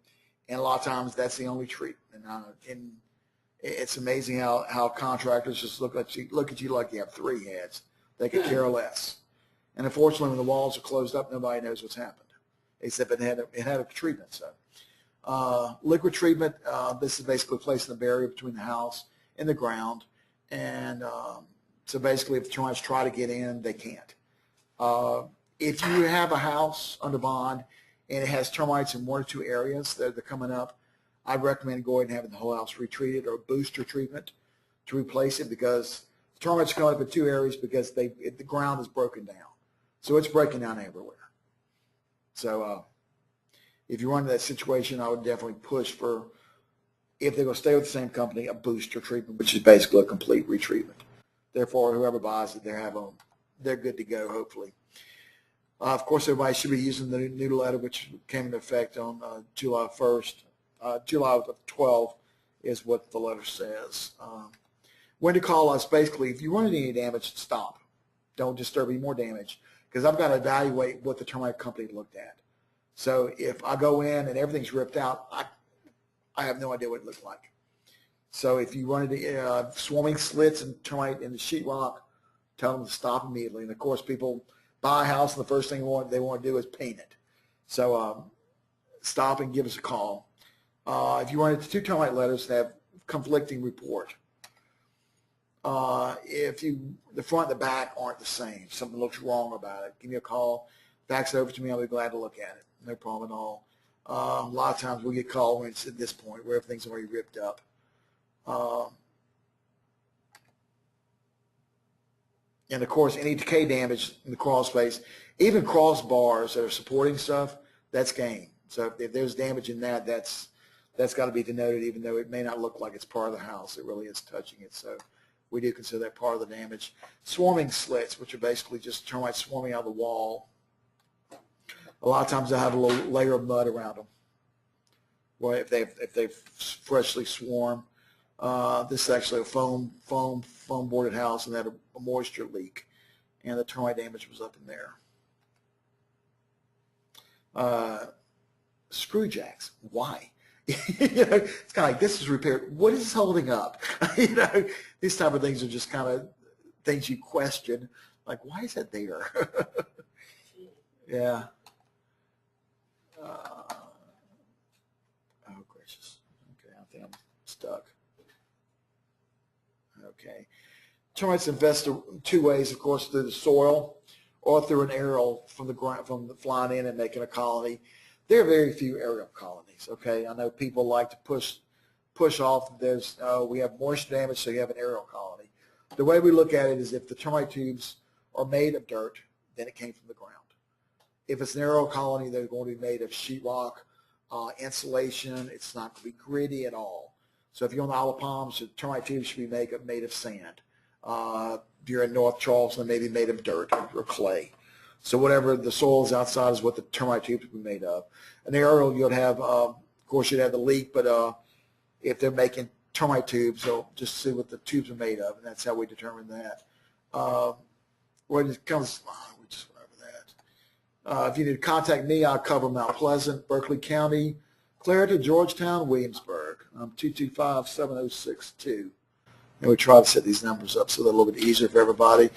And a lot of times that's the only treatment. And it's amazing how contractors just look at you like you have 3 heads. They could care less. And unfortunately, when the walls are closed up, nobody knows what's happened, except it had a treatment. So liquid treatment, this is basically placing the barrier between the house and the ground. And so basically, if the termites try to get in, they can't. If you have a house under bond and it has termites in 1 or 2 areas that are coming up, I'd recommend going and having the whole house retreated or a booster treatment to replace it, because the termites are coming up in 2 areas because the ground is broken down. So it's breaking down everywhere. So if you run into that situation, I would definitely push for, if they're going to stay with the same company, a booster treatment, which is basically a complete retreatment. Therefore, whoever buys it, they're good to go, hopefully. Of course, everybody should be using the new letter, which came into effect on July 1st. July 12th is what the letter says. When to call us, basically, if you run into any damage, stop. Don't disturb any more damage, because I've got to evaluate what the termite company looked at. So if I go in and everything's ripped out, I have no idea what it looked like. So if you run into swarming slits and termite in the sheetrock, tell them to stop immediately. And of course, people buy a house and the first thing they want to do is paint it. So stop and give us a call. If you run into 2 termite letters that have conflicting report, if the front and the back aren't the same, something looks wrong about it, give me a call, fax it over to me. I'll be glad to look at it. No problem at all. A lot of times we get called when it's at this point where everything's already ripped up. And of course, any decay damage in the crawl space, even crossbars that are supporting stuff, that's game. So if there's damage in that's got to be denoted, even though it may not look like it's part of the house. It really is touching it. So we do consider that part of the damage. Swarming slits, which are basically just termites swarming out of the wall. A lot of times they'll have a little layer of mud around them. Well, if they've freshly swarmed. This is actually a foam boarded house, and had a moisture leak, and the termite damage was up in there. Screw jacks, why? It's kind of like, this is repaired. What is this holding up? These type of things are just kind of things you question, like, why is that there? Yeah. stuck. Okay. Termites infest two ways, of course, through the soil or through an aerial from the ground, from the flying in and making a colony. There are very few aerial colonies. Okay, I know people like to push off. We have moisture damage, so you have an aerial colony. The way we look at it is if the termite tubes are made of dirt, then it came from the ground. If it's an aerial colony, they're going to be made of sheetrock, insulation. It's not going to be gritty at all. So if you're on the Isle of Palms, the termite tubes should be made of sand. If you're in North Charleston, maybe made of dirt or clay. So whatever the soil is outside is what the termite tubes will be made of. An aerial, you'd have, of course, you'd have the leak, but if they're making termite tubes, they'll just see what the tubes are made of, and that's how we determine that. When it comes, we just went over that. If you need to contact me, I'll cover Mount Pleasant, Berkeley County, Clarendon, Georgetown, Williamsburg. I'm 225-7062. And we try to set these numbers up so they're a little bit easier for everybody.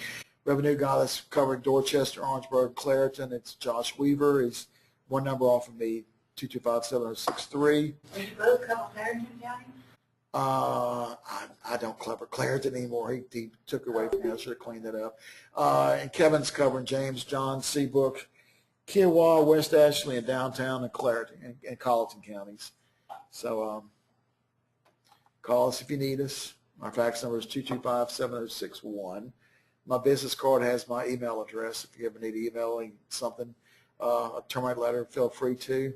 Revenue guy that's covering Dorchester, Orangeburg, Clareton, it's Josh Weaver. He's one number off of me, 225-7063. And you both cover Clarendon County? I don't cover Clareton anymore. He took it away from me. I should have cleaned that up. And Kevin's covering James, John, Seabrook, Kiowa, West Ashley, and downtown and Clareton and Colleton counties. So call us if you need us. My fax number is 225-7061. My business card has my email address. If you ever need emailing something, a termite letter, feel free to.